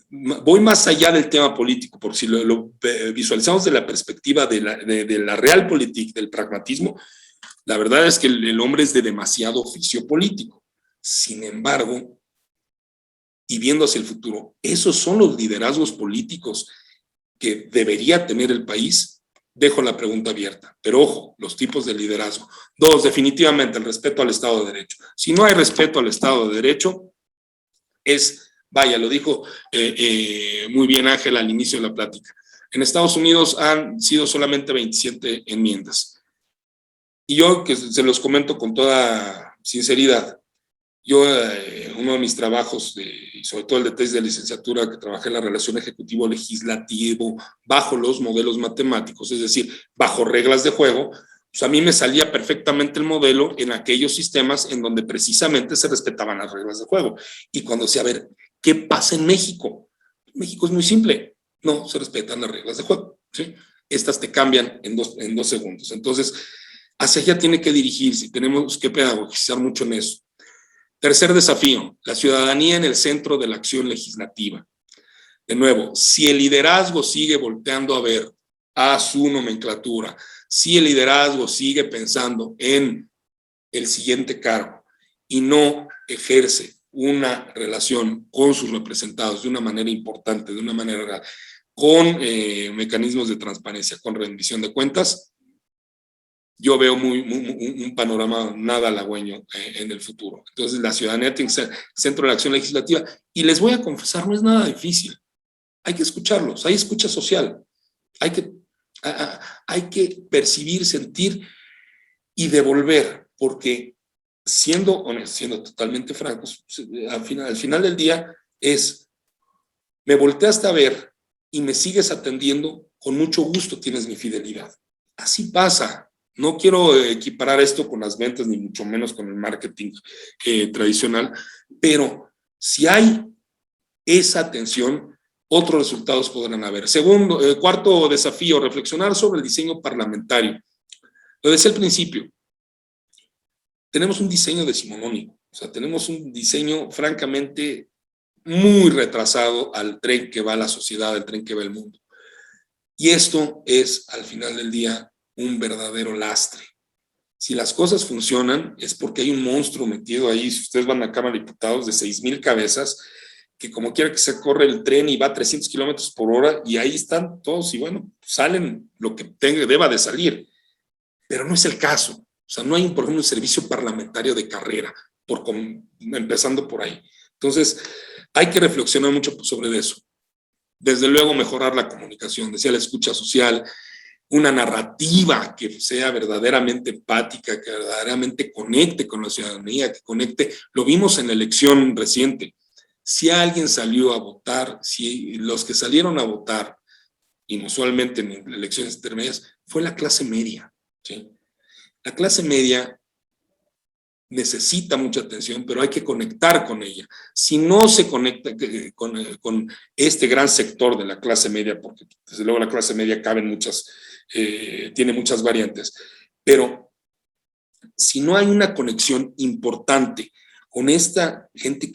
voy más allá del tema político, porque si lo visualizamos de la perspectiva de la realpolitik, del pragmatismo, la verdad es que el hombre es de demasiado oficio político. Sin embargo, y viendo hacia el futuro, esos son los liderazgos políticos que debería tener el país. Dejo la pregunta abierta, pero ojo, los tipos de liderazgo. 2, definitivamente el respeto al Estado de Derecho. Si no hay respeto al Estado de Derecho, vaya, lo dijo muy bien Ángel al inicio de la plática. En Estados Unidos han sido solamente 27 enmiendas. Y yo, que se los comento con toda sinceridad, yo, uno de mis trabajos, y sobre todo el de tesis de licenciatura, que trabajé en la relación ejecutivo-legislativo bajo los modelos matemáticos, es decir, bajo reglas de juego, pues a mí me salía perfectamente el modelo en aquellos sistemas en donde precisamente se respetaban las reglas de juego. Y cuando decía, a ver, ¿qué pasa en México? México es muy simple, no se respetan las reglas de juego, ¿sí? Estas te cambian en dos segundos. Entonces, hacia allá tiene que dirigirse, tenemos que pedagogizar mucho en eso. Tercer desafío, la ciudadanía en el centro de la acción legislativa. De nuevo, si el liderazgo sigue volteando a ver a su nomenclatura, si el liderazgo sigue pensando en el siguiente cargo y no ejerce una relación con sus representados de una manera importante, de una manera real, con mecanismos de transparencia, con rendición de cuentas, yo veo un panorama nada halagüeño en el futuro. Entonces, la ciudadanía tiene que ser centro de la acción legislativa. Y les voy a confesar, no es nada difícil. Hay que escucharlos, hay escucha social. Hay que percibir, sentir y devolver, porque siendo honestos, siendo totalmente francos, al final del día me volteaste a ver y me sigues atendiendo, con mucho gusto tienes mi fidelidad. Así pasa. No quiero equiparar esto con las ventas, ni mucho menos con el marketing tradicional, pero si hay esa atención, otros resultados podrán haber. Cuarto desafío, reflexionar sobre el diseño parlamentario. Lo decía al principio, tenemos un diseño decimonónico, o sea, tenemos un diseño francamente muy retrasado al tren que va la sociedad, al tren que va el mundo. Y esto es, al final del día, un verdadero lastre. Si las cosas funcionan, es porque hay un monstruo metido ahí. Si ustedes van a la Cámara de Diputados de 6,000 cabezas, que como quiera que se corre el tren y va a 300 kilómetros por hora, y ahí están todos, y bueno, salen lo que deba de salir. Pero no es el caso. O sea, no hay, por ejemplo, un servicio parlamentario de carrera, empezando por ahí. Entonces, hay que reflexionar mucho sobre eso. Desde luego, mejorar la comunicación, decía la escucha social, una narrativa que sea verdaderamente empática, que verdaderamente conecte con la ciudadanía, que conecte. Lo vimos en la elección reciente. Si alguien salió a votar, si los que salieron a votar, inusualmente en elecciones intermedias, fue la clase media, ¿sí? La clase media necesita mucha atención, pero hay que conectar con ella. Si no se conecta con este gran sector de la clase media, porque desde luego la clase media tiene muchas variantes, pero si no hay una conexión importante con esta gente,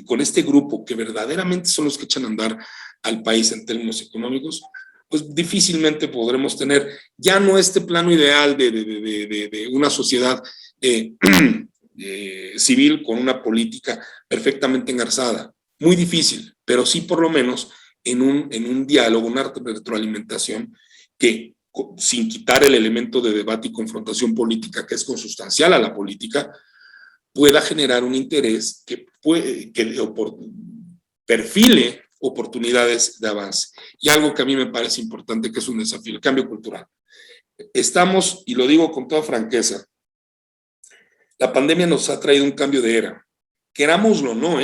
con este grupo que verdaderamente son los que echan a andar al país en términos económicos, pues difícilmente podremos tener ya no este plano ideal de una sociedad civil con una política perfectamente engarzada. muy difícil, pero sí por lo menos en un diálogo, una retroalimentación que, sin quitar el elemento de debate y confrontación política que es consustancial a la política, pueda generar un interés que perfile oportunidades de avance. Y algo que a mí me parece importante, que es un desafío, el cambio cultural. Estamos, y lo digo con toda franqueza, la pandemia nos ha traído un cambio de era. Querámoslo o no,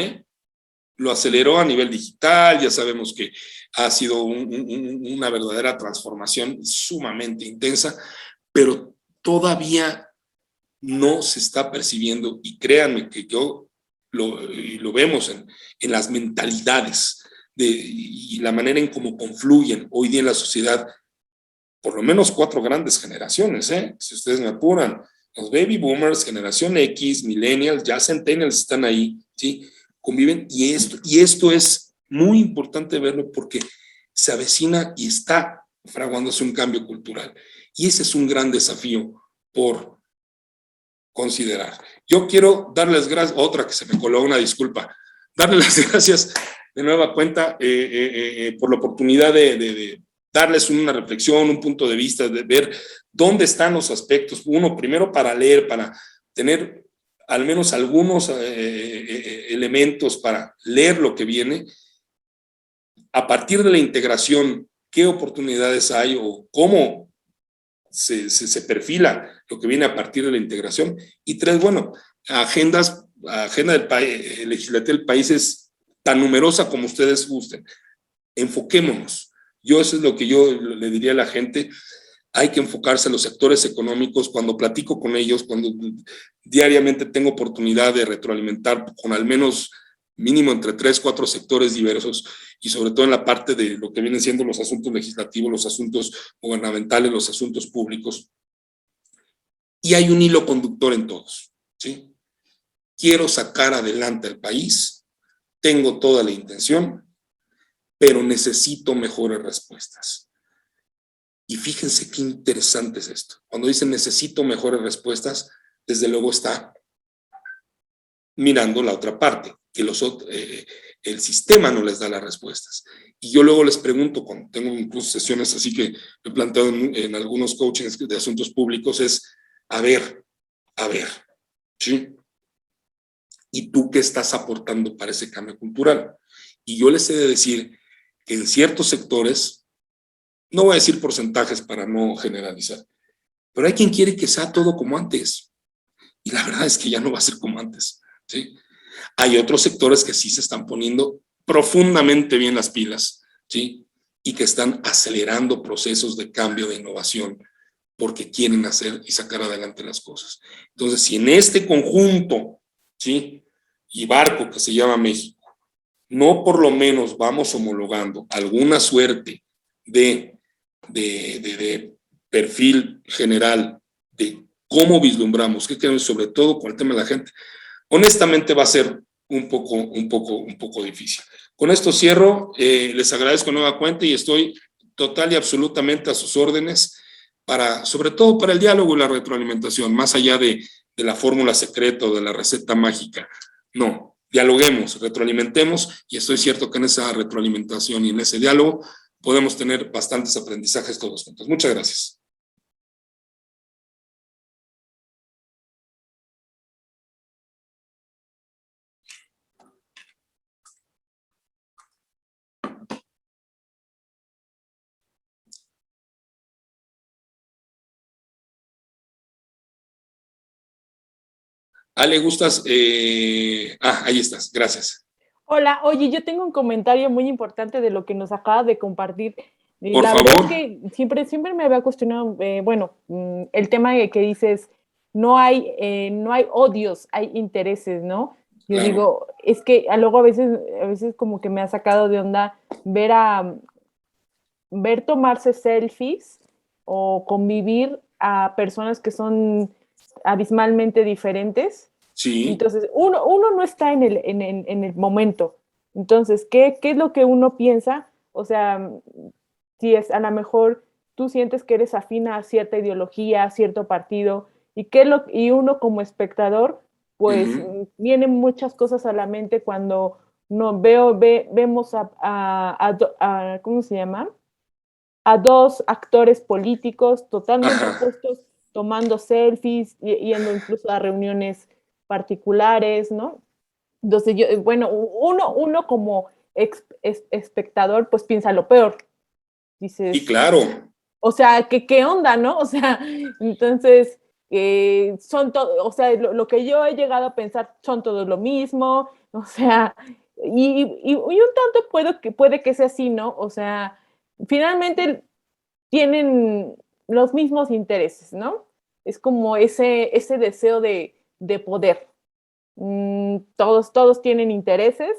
lo aceleró a nivel digital, ya sabemos que ha sido una verdadera transformación sumamente intensa, pero todavía no se está percibiendo, y créanme que lo vemos en las mentalidades y la manera en cómo confluyen hoy día en la sociedad, por lo menos 4 grandes generaciones, si ustedes me apuran, los baby boomers, generación X, millennials, ya centennials están ahí, ¿sí? Conviven, y esto es muy importante verlo porque se avecina y está fraguándose un cambio cultural, y ese es un gran desafío por considerar. Yo quiero darles gracias, otra que se me coló, una disculpa, darles las gracias de nueva cuenta por la oportunidad de darles una reflexión, un punto de vista, de ver dónde están los aspectos. Uno, primero para leer, para tener al menos algunos elementos para leer lo que viene. A partir de la integración, qué oportunidades hay o cómo se perfila lo que viene a partir de la integración. Y 3, bueno, agenda del país, legislativa del país es tan numerosa como ustedes gusten. Enfoquémonos. Eso es lo que yo le diría a la gente. Hay que enfocarse en los sectores económicos. Cuando platico con ellos, cuando diariamente tengo oportunidad de retroalimentar con al menos mínimo entre 3, 4 sectores diversos, y sobre todo en la parte de lo que vienen siendo los asuntos legislativos, los asuntos gubernamentales, los asuntos públicos. Y hay un hilo conductor en todos, ¿sí? Quiero sacar adelante al país, tengo toda la intención, pero necesito mejores respuestas. Y fíjense qué interesante es esto. Cuando dicen necesito mejores respuestas, desde luego está mirando la otra parte, que el sistema no les da las respuestas. Y yo luego les pregunto, cuando tengo incluso sesiones así que he planteado en algunos coachings de asuntos públicos, es, a ver, ¿sí? ¿Y tú qué estás aportando para ese cambio cultural? Y yo les he de decir que en ciertos sectores, no voy a decir porcentajes para no generalizar, pero hay quien quiere que sea todo como antes. Y la verdad es que ya no va a ser como antes, ¿sí? Hay otros sectores que sí se están poniendo profundamente bien las pilas, ¿sí? Y que están acelerando procesos de cambio, de innovación, porque quieren hacer y sacar adelante las cosas. Entonces, si en este conjunto, ¿sí? Y barco que se llama México, no por lo menos vamos homologando alguna suerte de perfil general de cómo vislumbramos, qué queremos, sobre todo con el tema de la gente, honestamente va a ser un poco difícil. Con esto cierro, les agradezco nueva cuenta y estoy total y absolutamente a sus órdenes sobre todo para el diálogo y la retroalimentación, más allá de la fórmula secreta o de la receta mágica. No, dialoguemos, retroalimentemos, y estoy cierto que en esa retroalimentación y en ese diálogo podemos tener bastantes aprendizajes todos juntos. Muchas gracias. Ale, ¿gustas? Ahí estás, gracias. Hola, oye, yo tengo un comentario muy importante de lo que nos acaba de compartir. Por La favor. verdad es que siempre me había cuestionado, el tema de que dices, no hay odios, hay intereses, ¿no? Yo Claro. digo, es que luego a veces como que me ha sacado de onda ver tomarse selfies o convivir a personas que son abismalmente diferentes. Sí. Entonces, uno no está en el momento. Entonces, ¿qué es lo que uno piensa? O sea, si es a lo mejor tú sientes que eres afina a cierta ideología, a cierto partido, y uno como espectador, pues vienen muchas cosas a la mente cuando no vemos ¿cómo se llama? A dos actores políticos totalmente opuestos tomando selfies, yendo incluso a reuniones particulares, ¿no? Entonces, uno como espectador, pues piensa lo peor. Dices, y claro. O sea, ¿qué onda, no? O sea, entonces, o sea, lo que yo he llegado a pensar son todos lo mismo, o sea, y un tanto puede que sea así, ¿no? O sea, finalmente tienen los mismos intereses, ¿no? Es como ese deseo de poder. Todos tienen intereses,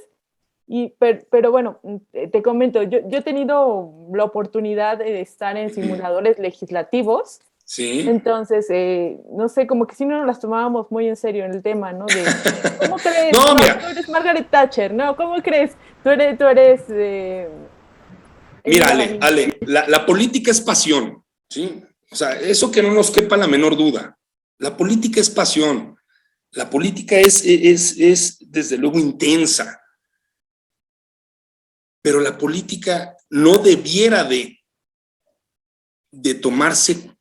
pero bueno, te comento, yo he tenido la oportunidad de estar en simuladores legislativos. Sí. Entonces, no sé, como que si no nos las tomábamos muy en serio en el tema, ¿no? De, ¿cómo crees? No, mira. Tú eres Margaret Thatcher, ¿no? ¿Cómo crees? Tú eres mira, Ale, la política es pasión, ¿sí? O sea, eso que no nos quepa la menor duda. La política es pasión. La política es desde luego intensa. Pero la política no debiera de tomarse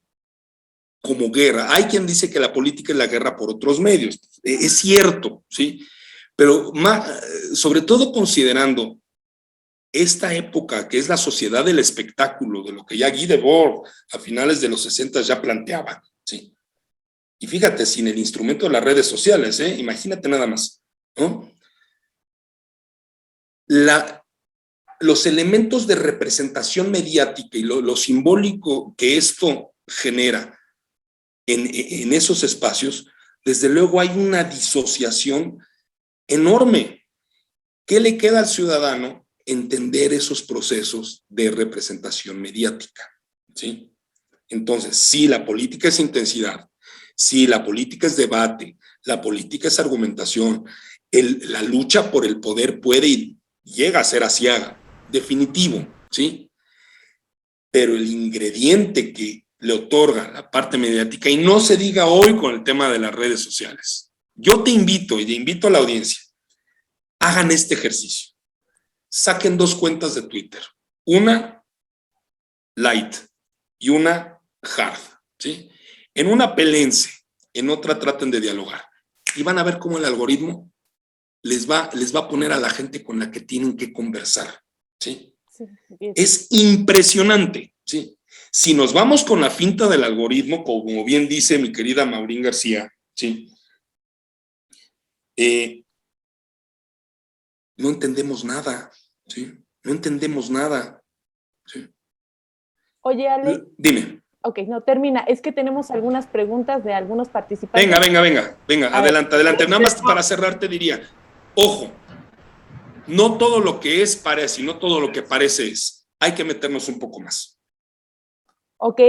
como guerra. Hay quien dice que la política es la guerra por otros medios. Es cierto, ¿sí? Pero sobre todo considerando esta época que es la sociedad del espectáculo, de lo que ya Guy Debord a finales de los 60 ya planteaba, ¿sí? Y fíjate, sin el instrumento de las redes sociales, imagínate nada más, ¿no? Los elementos de representación mediática y lo simbólico que esto genera en esos espacios, desde luego hay una disociación enorme. ¿Qué le queda al ciudadano? Entender esos procesos de representación mediática, ¿sí? Entonces, sí, la política es intensidad, sí, la política es debate, la política es argumentación, la lucha por el poder puede y llega a ser aciaga, definitivo, ¿sí? Pero el ingrediente que le otorga la parte mediática, y no se diga hoy con el tema de las redes sociales, yo te invito y te invito a la audiencia, hagan este ejercicio, saquen 2 cuentas de Twitter, una light y una hard, ¿sí? En una pelense, en otra traten de dialogar, y van a ver cómo el algoritmo les va a poner a la gente con la que tienen que conversar, ¿sí? Sí, es impresionante, ¿sí? Si nos vamos con la finta del algoritmo, como bien dice mi querida Maurín García, ¿sí? No entendemos nada, ¿sí? No entendemos nada, ¿sí? Oye, Ale. Dime. Ok, no, termina. Es que tenemos algunas preguntas de algunos participantes. Venga, adelante. Nada más para cerrar te diría, ojo, no todo lo que es parece, y no todo lo que parece es. Hay que meternos un poco más. Ok,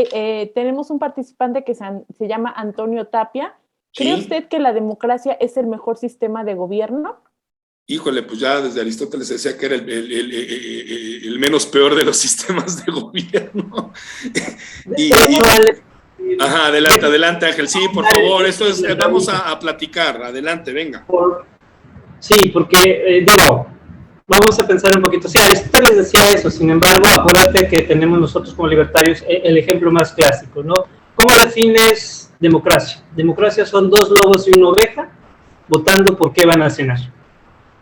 tenemos un participante que se llama Antonio Tapia. ¿Cree usted que la democracia es el mejor sistema de gobierno? Híjole, pues ya desde Aristóteles decía que era el menos peor de los sistemas de gobierno. Ajá, adelante, Ángel. Sí, por favor, esto es, vamos a platicar. Adelante, venga. Sí, porque, vamos a pensar un poquito. Sí, Aristóteles decía eso, sin embargo, acuérdate que tenemos nosotros como libertarios el ejemplo más clásico, ¿no? ¿Cómo defines democracia? Democracia son 2 lobos y una oveja votando por qué van a cenar.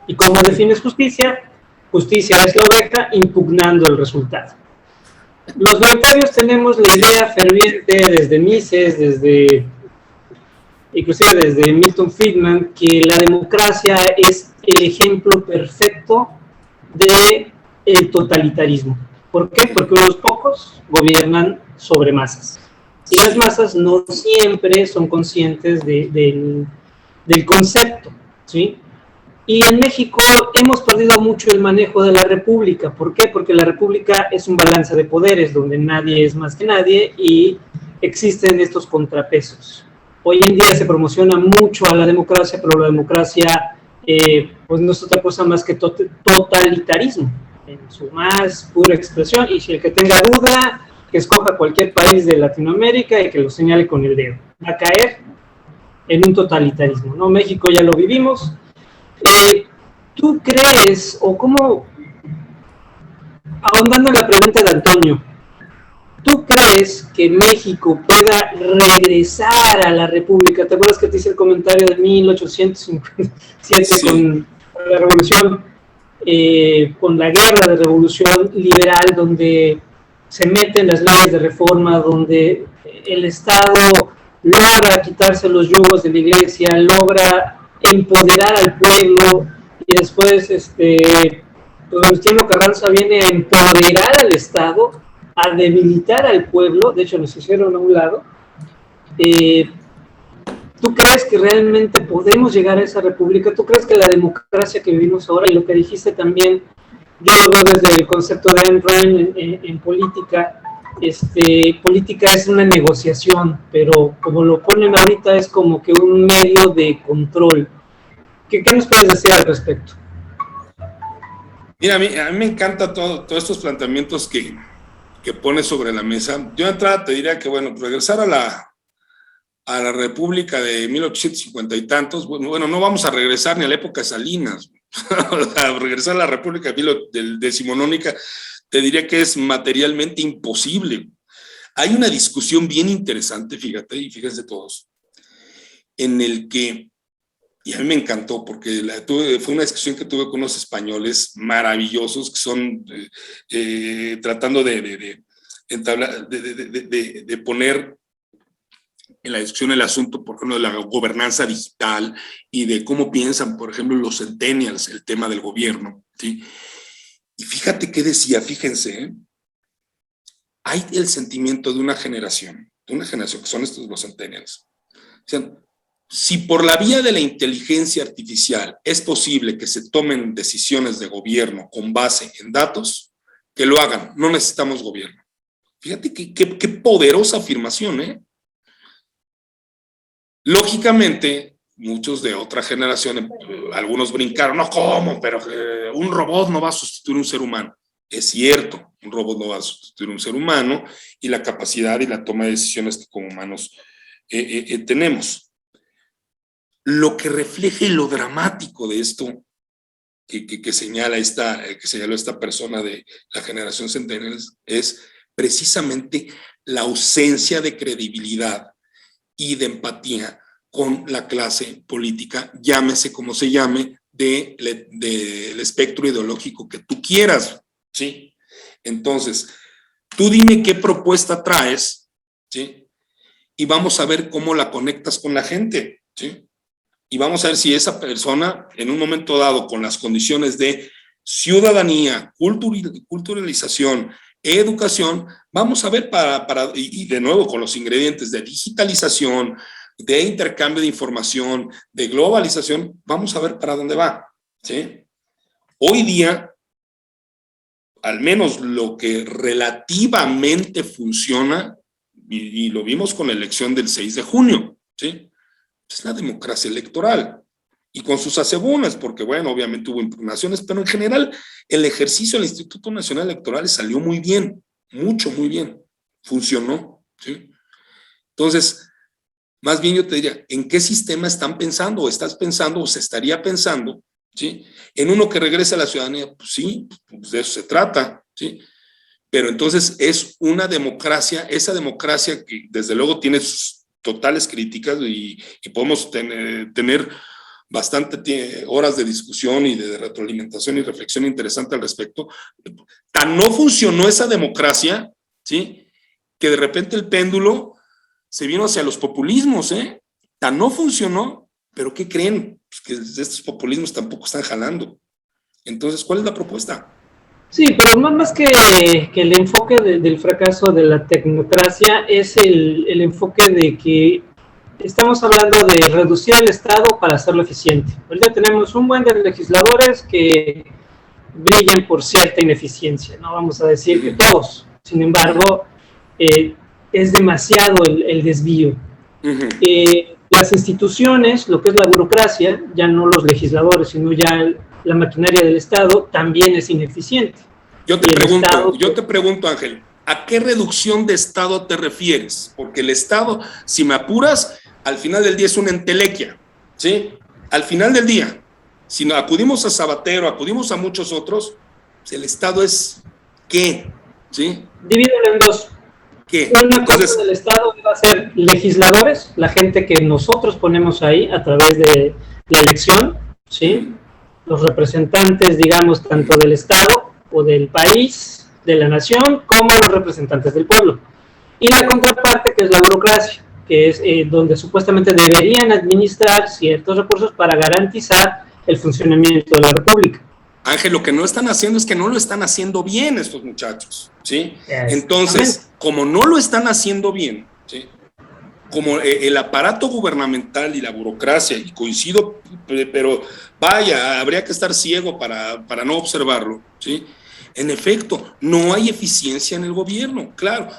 ¿Y cómo defines justicia? Justicia es la oveja impugnando el resultado. Los libertarios tenemos la idea ferviente desde Mises, inclusive desde Milton Friedman, que la democracia es el ejemplo perfecto del totalitarismo. ¿Por qué? Porque unos pocos gobiernan sobre masas. Y las masas no siempre son conscientes del concepto, ¿sí? Y en México hemos perdido mucho el manejo de la república. ¿Por qué? Porque la república es un balance de poderes donde nadie es más que nadie y existen estos contrapesos. Hoy en día se promociona mucho a la democracia, pero la democracia pues no es otra cosa más que totalitarismo, en su más pura expresión. Y si el que tenga duda, que escoja cualquier país de Latinoamérica y que lo señale con el dedo. Va a caer en un totalitarismo, ¿no? México ya lo vivimos. ¿tú crees, o cómo, ahondando en la pregunta de Antonio, ¿tú crees que México pueda regresar a la República? ¿Te acuerdas que te hice el comentario de 1857 sí. con la revolución, con la guerra de revolución liberal, donde se meten las leyes de reforma, donde el Estado logra quitarse los yugos de la iglesia, logra empoderar al pueblo, y después Venustiano Carranza viene a empoderar al Estado, a debilitar al pueblo? De hecho nos hicieron a un lado. ¿Tú crees que realmente podemos llegar a esa república? ¿Tú crees que la democracia que vivimos ahora, y lo que dijiste también, yo lo veo desde el concepto de Ayn Rand en política, política es una negociación, pero como lo ponen ahorita es como que un medio de control? ¿Qué nos puedes decir al respecto? Mira, a mí me encantan todos estos planteamientos que pone sobre la mesa. Yo de entrada te diría que, bueno, regresar a la República de 1850 y tantos, bueno, no vamos a regresar ni a la época de Salinas. A regresar a la República decimonónica, te diría que es materialmente imposible. Hay una discusión bien interesante, fíjate, y fíjense todos, en el que, y a mí me encantó, porque fue una discusión que tuve con unos españoles maravillosos que son tratando de poner en la discusión el asunto, por ejemplo, de la gobernanza digital y de cómo piensan, por ejemplo, los centennials, el tema del gobierno, ¿sí? Y fíjate qué decía, fíjense, hay el sentimiento de una generación que son estos los centennials. O sea, si por la vía de la inteligencia artificial es posible que se tomen decisiones de gobierno con base en datos, que lo hagan, no necesitamos gobierno. Fíjate qué poderosa afirmación, ¿eh? Lógicamente, muchos de otra generación, algunos brincaron, no, ¿cómo? Pero un robot no va a sustituir un ser humano. Es cierto, un robot no va a sustituir un ser humano y la capacidad y la toma de decisiones que como humanos tenemos. Lo que refleja lo dramático de esto que señaló esta persona de la generación centennials es precisamente la ausencia de credibilidad y de empatía con la clase política, llámese como se llame, del espectro ideológico que tú quieras, ¿sí? Entonces, tú dime qué propuesta traes, ¿sí? Y vamos a ver cómo la conectas con la gente, ¿sí? Y vamos a ver si esa persona, en un momento dado, con las condiciones de ciudadanía, culturalización, educación, vamos a ver y de nuevo con los ingredientes de digitalización, de intercambio de información, de globalización, vamos a ver para dónde va, ¿sí? Hoy día, al menos lo que relativamente funciona, y lo vimos con la elección del 6 de junio, ¿sí? Es la democracia electoral. Y con sus asegúnes, porque bueno, obviamente hubo impugnaciones, pero en general el ejercicio del Instituto Nacional Electoral salió muy bien, muy bien, funcionó, ¿sí? Entonces, más bien yo te diría, ¿en qué sistema están pensando, o estás pensando, o se estaría pensando, ¿sí? En uno que regrese a la ciudadanía, pues sí, pues de eso se trata, ¿sí? Pero entonces es una democracia, esa democracia que desde luego tiene sus totales críticas y podemos tener bastante horas de discusión y de retroalimentación y reflexión interesante al respecto. Tan no funcionó esa democracia, ¿sí? Que de repente el péndulo se vino hacia los populismos, ¿eh? Tan no funcionó, pero ¿qué creen? Pues que estos populismos tampoco están jalando. Entonces, ¿cuál es la propuesta? Sí, pero más que el enfoque del fracaso de la tecnocracia es el enfoque de que estamos hablando de reducir el Estado para hacerlo eficiente. Ahorita tenemos un buen de legisladores que brillan por cierta ineficiencia, no vamos a decir que todos, sin embargo, es demasiado el desvío. Las instituciones, lo que es la burocracia, ya no los legisladores, sino ya la maquinaria del Estado, también es ineficiente. Yo te pregunto, Ángel, ¿a qué reducción de Estado te refieres? Porque el Estado, si me apuras, al final del día es una entelequia, ¿sí? Al final del día. Si acudimos a Sabatero, acudimos a muchos otros, pues el Estado es ¿qué? ¿Sí? Divídelo en dos. ¿Qué? Una Entonces, cosa del Estado va a ser legisladores, la gente que nosotros ponemos ahí a través de la elección, ¿sí? Los representantes, digamos, tanto del Estado o del país, de la nación, como los representantes del pueblo. Y la contraparte, que es la burocracia, que es donde supuestamente deberían administrar ciertos recursos para garantizar el funcionamiento de la República. Ángel, lo que no están haciendo es que no lo están haciendo bien estos muchachos, ¿sí? Entonces, como no lo están haciendo bien, ¿sí? Como el aparato gubernamental y la burocracia, y coincido, pero vaya, habría que estar ciego para no observarlo, ¿sí? En efecto, no hay eficiencia en el gobierno, claro.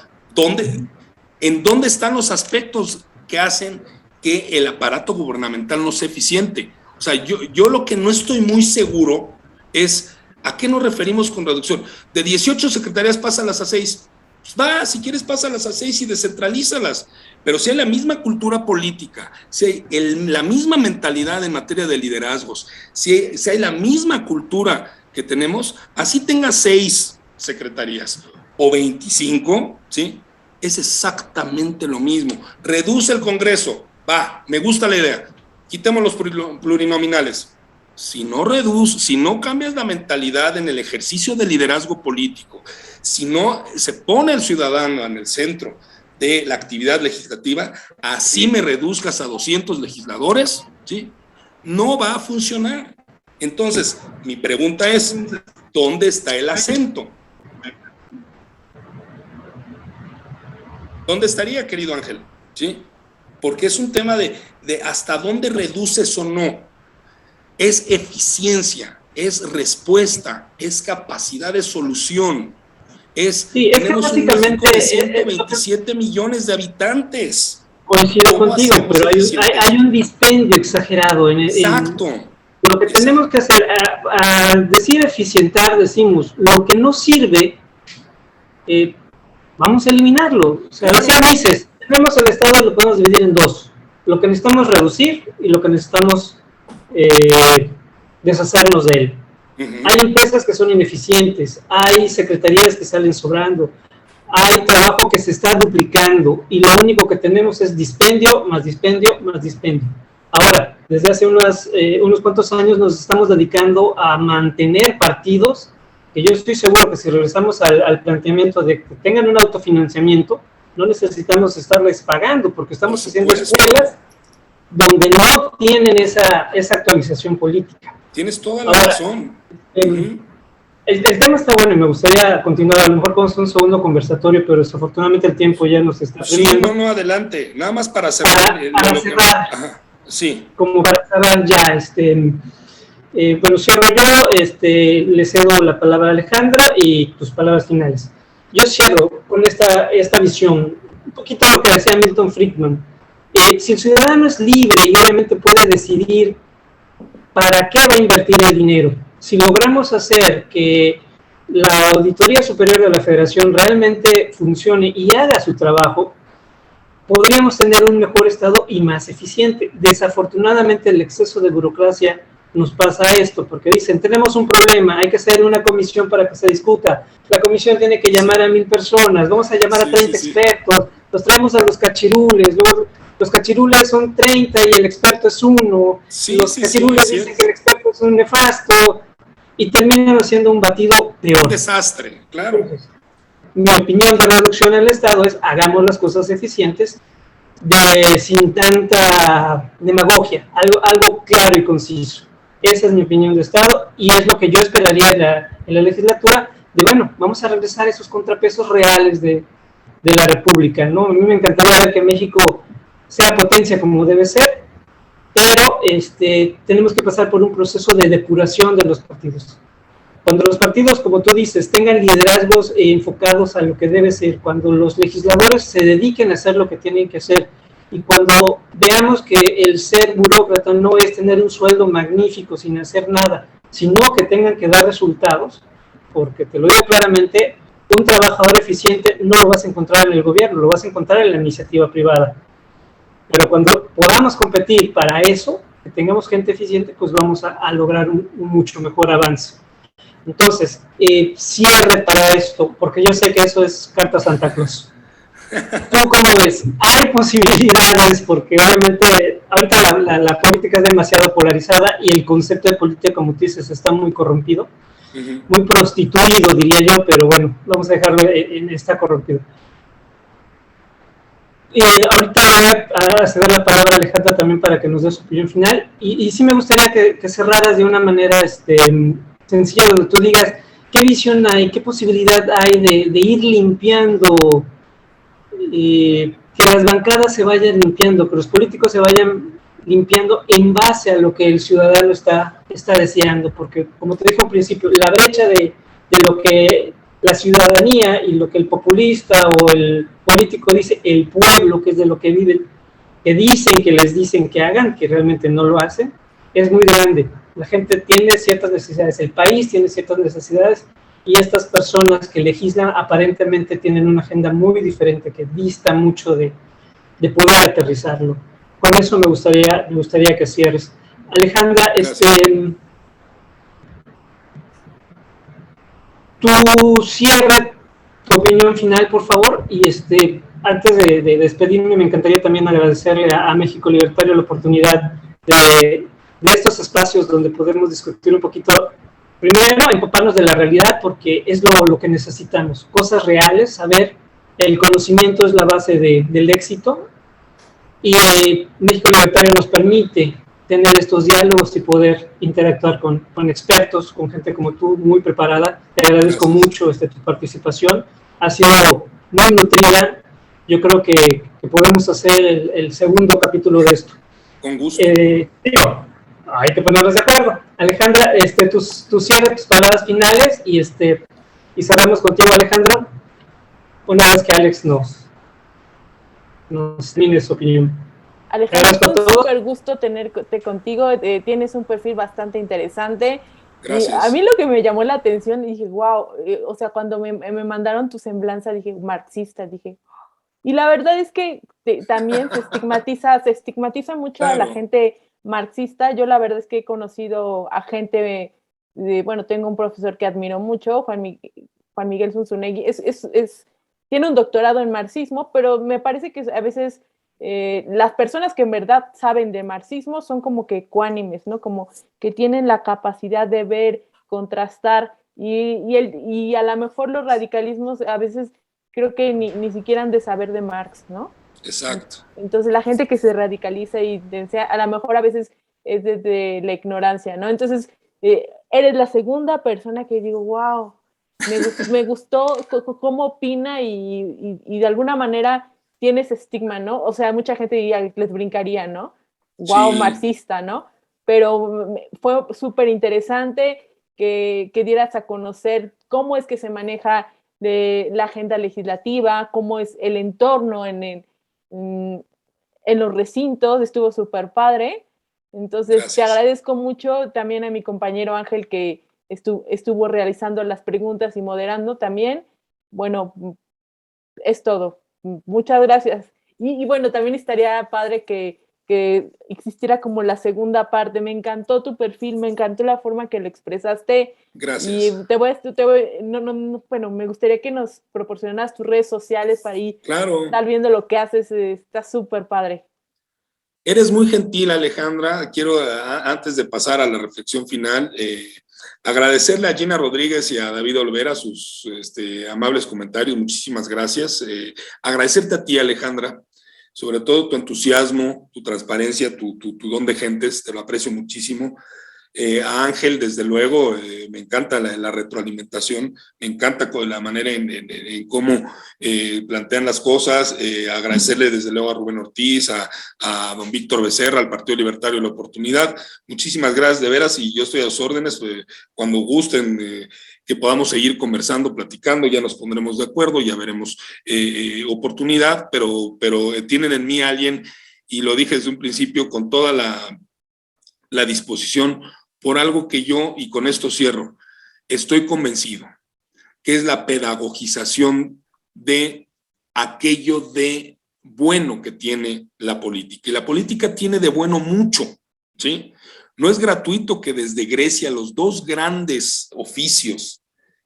¿En dónde están los aspectos que hacen que el aparato gubernamental no sea eficiente? O sea, yo lo que no estoy muy seguro es ¿a qué nos referimos con reducción? De 18 secretarías, pásalas a 6. Pues va, si quieres, pásalas a 6 y descentralízalas. Pero si hay la misma cultura política, si hay la misma mentalidad en materia de liderazgos, si hay la misma cultura que tenemos, así tenga 6 secretarías o 25, ¿sí? Es exactamente lo mismo. Reduce el Congreso, va, me gusta la idea. Quitemos los plurinominales. Si no cambias la mentalidad en el ejercicio del liderazgo político, si no se pone el ciudadano en el centro de la actividad legislativa, así me reduzcas a 200 legisladores, ¿sí? No va a funcionar. Entonces, mi pregunta es, ¿dónde está el acento? ¿Dónde estaría, querido Ángel? ¿Sí? Porque es un tema de hasta dónde reduces o no. Es eficiencia, es respuesta, es capacidad de solución. Tenemos un México de 127 millones de habitantes. Coincido contigo, pero hay un dispendio exagerado. Exacto. Lo que tenemos que hacer, al decir eficientar, decimos, lo que no sirve, vamos a eliminarlo. O sea, si dices, tenemos el Estado, lo podemos dividir en dos. Lo que necesitamos reducir y lo que necesitamos deshacernos de él. Hay empresas que son ineficientes, hay secretarías que salen sobrando, hay trabajo que se está duplicando y lo único que tenemos es dispendio, más dispendio, más dispendio. Ahora, desde hace unos cuantos años nos estamos dedicando a mantener partidos que yo estoy seguro que si regresamos al planteamiento de que tengan un autofinanciamiento, no necesitamos estarles pagando porque estamos haciendo escuelas donde no tienen esa actualización política. Tienes toda la razón. El tema está bueno y me gustaría continuar, a lo mejor con un segundo conversatorio, pero desafortunadamente el tiempo ya nos está premiando. Sí, no, adelante. Nada más para cerrar. Para cerrar. Ajá, sí. Como para cerrar ya, bueno, cierro yo, le cedo la palabra a Alejandra y tus palabras finales. Yo cierro con esta visión, un poquito lo que decía Milton Friedman. Si el ciudadano es libre y obviamente puede decidir para qué va a invertir el dinero, si logramos hacer que la Auditoría Superior de la Federación realmente funcione y haga su trabajo, podríamos tener un mejor Estado y más eficiente. Desafortunadamente el exceso de burocracia nos pasa esto, porque dicen, tenemos un problema, hay que hacer una comisión para que se discuta, la comisión tiene que llamar a 1000 personas, vamos a llamar a 30 expertos, los traemos a los cachirules, luego los cachirules son 30 y el experto es 1, los cachirules dicen que el experto es un nefasto, y terminan haciendo un batido peor. Un desastre, claro. Entonces, mi opinión de reducción en el Estado es, hagamos las cosas eficientes, sin tanta demagogia, algo claro y conciso. Esa es mi opinión de Estado, y es lo que yo esperaría en la legislatura, bueno, vamos a regresar a esos contrapesos reales de la República, ¿no? A mí me encantaría ver que México sea potencia como debe ser, pero tenemos que pasar por un proceso de depuración de los partidos. Cuando los partidos, como tú dices, tengan liderazgos enfocados a lo que debe ser, cuando los legisladores se dediquen a hacer lo que tienen que hacer, y cuando veamos que el ser burócrata no es tener un sueldo magnífico sin hacer nada, sino que tengan que dar resultados, porque te lo digo claramente, un trabajador eficiente no lo vas a encontrar en el gobierno, lo vas a encontrar en la iniciativa privada. Pero cuando podamos competir para eso, que tengamos gente eficiente, pues vamos a lograr un mucho mejor avance. Entonces, cierre para esto, porque yo sé que eso es carta Santa Claus. ¿Tú cómo ves? ¿Hay posibilidades? Porque obviamente ahorita la política es demasiado polarizada y el concepto de política, como tú dices, está muy corrompido, muy prostituido, diría yo, pero bueno, vamos a dejarlo en está corrompido. Ahorita voy a ceder la palabra a Alejandra también para que nos dé su opinión final, y sí me gustaría que cerraras de una manera sencilla, donde tú digas qué visión hay, qué posibilidad hay de ir limpiando, que las bancadas se vayan limpiando, que los políticos se vayan limpiando en base a lo que el ciudadano está deseando, porque como te dije al principio, la brecha de lo que la ciudadanía y lo que el populista o el político dice, el pueblo, que es de lo que viven, que dicen, que les dicen que hagan, que realmente no lo hacen, es muy grande. La gente tiene ciertas necesidades, el país tiene ciertas necesidades, y estas personas que legislan aparentemente tienen una agenda muy diferente, que dista mucho de poder aterrizarlo. Con eso me gustaría que cierres. Alejandra, tu cierre, tu opinión final, por favor, y antes de despedirme, me encantaría también agradecerle a México Libertario la oportunidad de estos espacios donde podemos discutir un poquito, primero, empaparnos de la realidad, porque es lo que necesitamos, cosas reales, saber, el conocimiento es la base del éxito, y México Libertario nos permite tener estos diálogos y poder interactuar con expertos, con gente como tú, muy preparada. Te agradezco mucho tu participación, ha sido muy nutrida. Yo creo que podemos hacer el segundo capítulo de esto. Con gusto. Hay que ponernos de acuerdo. Alejandra, tu cierre, tus palabras finales, y cerramos contigo, Alejandro, una vez que Alex nos termine su opinión. Alejandro, es un súper gusto tenerte contigo, tienes un perfil bastante interesante. Gracias. Y a mí lo que me llamó la atención, dije, wow, o sea, cuando me mandaron tu semblanza, dije, marxista, dije, y la verdad es que también se estigmatiza mucho a la gente marxista. Yo la verdad es que he conocido a gente, bueno, tengo un profesor que admiro mucho, Juan Miguel Zunzunegui, tiene un doctorado en marxismo, pero me parece que a veces las personas que en verdad saben de marxismo son como que ecuánimes, ¿no? Como que tienen la capacidad de ver, contrastar, y a lo mejor los radicalismos a veces creo que ni siquiera han de saber de Marx, ¿no? Exacto. Entonces la gente que se radicaliza y desea, a lo mejor a veces es desde la ignorancia, ¿no? Entonces eres la segunda persona que digo, wow, me gustó cómo opina, y de alguna manera tiene ese estigma, ¿no? O sea, mucha gente diría, les brincaría, ¿no? Wow, sí, marxista, ¿no? Pero fue súper interesante que dieras a conocer cómo es que se maneja de la agenda legislativa, cómo es el entorno en los recintos, estuvo súper padre. Entonces, gracias. Te agradezco mucho también a mi compañero Ángel, que estuvo realizando las preguntas y moderando también. Bueno, es todo. Muchas gracias. Y bueno, también estaría padre que existiera como la segunda parte. Me encantó tu perfil, me encantó la forma que lo expresaste. Gracias. Y bueno, me gustaría que nos proporcionaras tus redes sociales para ir estar viendo lo que haces. Está súper padre. Eres muy gentil, Alejandra. Quiero, antes de pasar a la reflexión final, agradecerle a Gina Rodríguez y a David Olvera sus amables comentarios. Muchísimas gracias. Agradecerte a ti, Alejandra, sobre todo tu entusiasmo, tu transparencia, tu don de gentes, te lo aprecio muchísimo. A Ángel, desde luego, me encanta la retroalimentación, me encanta la manera en cómo plantean las cosas. Agradecerle desde luego a Rubén Ortiz, a don Víctor Becerra, al Partido Libertario La Oportunidad. Muchísimas gracias, de veras, y yo estoy a sus órdenes. Cuando gusten que podamos seguir conversando, platicando, ya nos pondremos de acuerdo, ya veremos oportunidad, pero tienen en mí alguien, y lo dije desde un principio, con toda la disposición por algo que yo, y con esto cierro, estoy convencido, que es la pedagogización de aquello de bueno que tiene la política. Y la política tiene de bueno mucho, ¿sí? No es gratuito que desde Grecia los dos grandes oficios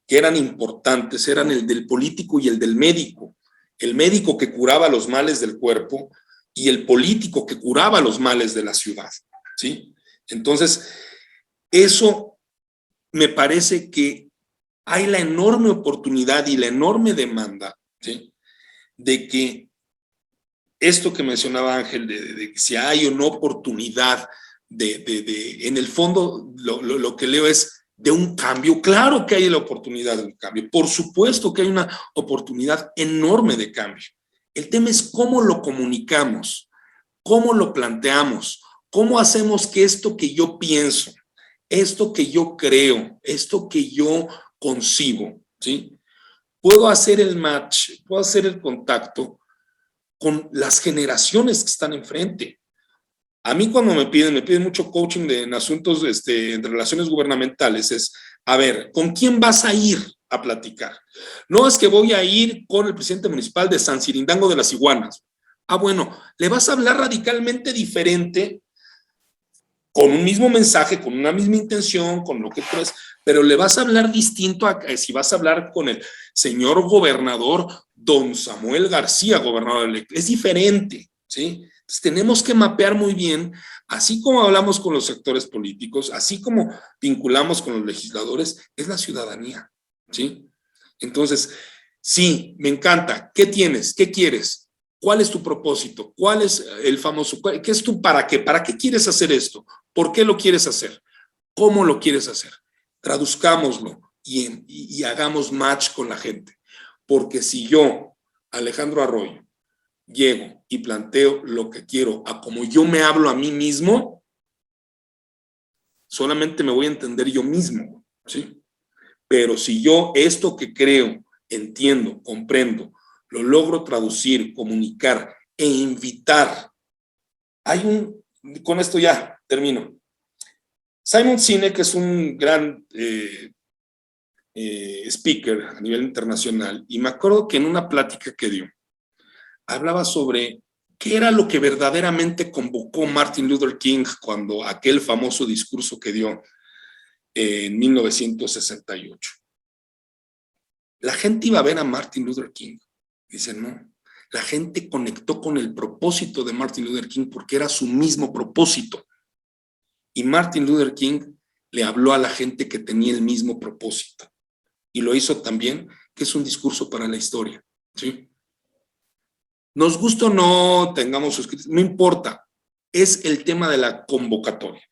que eran importantes eran el del político y el del médico. El médico que curaba los males del cuerpo y el político que curaba los males de la ciudad, ¿sí? Entonces, eso me parece que hay la enorme oportunidad y la enorme demanda, ¿sí?, de que esto que mencionaba Ángel, de si hay o no oportunidad en el fondo, lo que leo es de un cambio. Claro que hay la oportunidad de un cambio, por supuesto que hay una oportunidad enorme de cambio. El tema es cómo lo comunicamos, cómo lo planteamos, cómo hacemos que esto que yo pienso, esto que yo creo, esto que yo concibo, ¿sí?, puedo hacer el match, puedo hacer el contacto con las generaciones que están enfrente. A mí cuando me piden mucho coaching en asuntos en relaciones gubernamentales, es, a ver, ¿con quién vas a ir a platicar? No es que voy a ir con el presidente municipal de San Cirindango de las Iguanas. Ah, bueno, le vas a hablar radicalmente diferente, con un mismo mensaje, con una misma intención, con lo que crees, pero le vas a hablar distinto a si vas a hablar con el señor gobernador don Samuel García, gobernador electo. Es diferente, ¿sí? Entonces tenemos que mapear muy bien, así como hablamos con los sectores políticos, así como vinculamos con los legisladores, es la ciudadanía, ¿sí? Entonces, sí, me encanta. ¿Qué tienes? ¿Qué quieres? ¿Cuál es tu propósito? ¿Cuál es el famoso? ¿Qué es tu para qué? ¿Para qué quieres hacer esto? ¿Por qué lo quieres hacer? ¿Cómo lo quieres hacer? Traduzcámoslo y hagamos match con la gente. Porque si yo, Alejandro Arroyo, llego y planteo lo que quiero a como yo me hablo a mí mismo, solamente me voy a entender yo mismo, ¿sí? Pero si yo esto que creo, entiendo, comprendo, lo logro traducir, comunicar e invitar. Con esto ya termino. Simon Sinek es un gran speaker a nivel internacional y me acuerdo que en una plática que dio, hablaba sobre qué era lo que verdaderamente convocó Martin Luther King cuando aquel famoso discurso que dio en 1968. La gente iba a ver a Martin Luther King. Dicen, no. La gente conectó con el propósito de Martin Luther King porque era su mismo propósito. Y Martin Luther King le habló a la gente que tenía el mismo propósito. Y lo hizo también, que es un discurso para la historia, ¿sí? Nos gusta o no, tengamos suscritos, no importa. Es el tema de la convocatoria.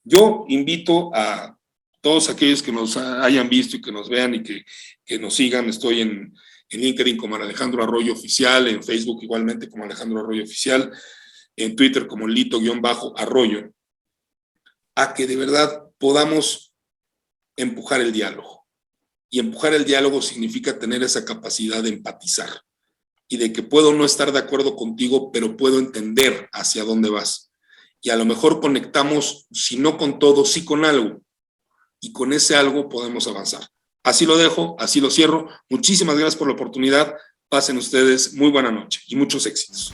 Yo invito a todos aquellos que nos hayan visto y que nos vean y que nos sigan. Estoy en LinkedIn como Alejandro Arroyo Oficial, en Facebook igualmente como Alejandro Arroyo Oficial, en Twitter como Lito-Arroyo, a que de verdad podamos empujar el diálogo. Y empujar el diálogo significa tener esa capacidad de empatizar y de que puedo no estar de acuerdo contigo, pero puedo entender hacia dónde vas. Y a lo mejor conectamos, si no con todo, sí con algo. Y con ese algo podemos avanzar. Así lo dejo, así lo cierro. Muchísimas gracias por la oportunidad. Pasen ustedes muy buena noche y muchos éxitos.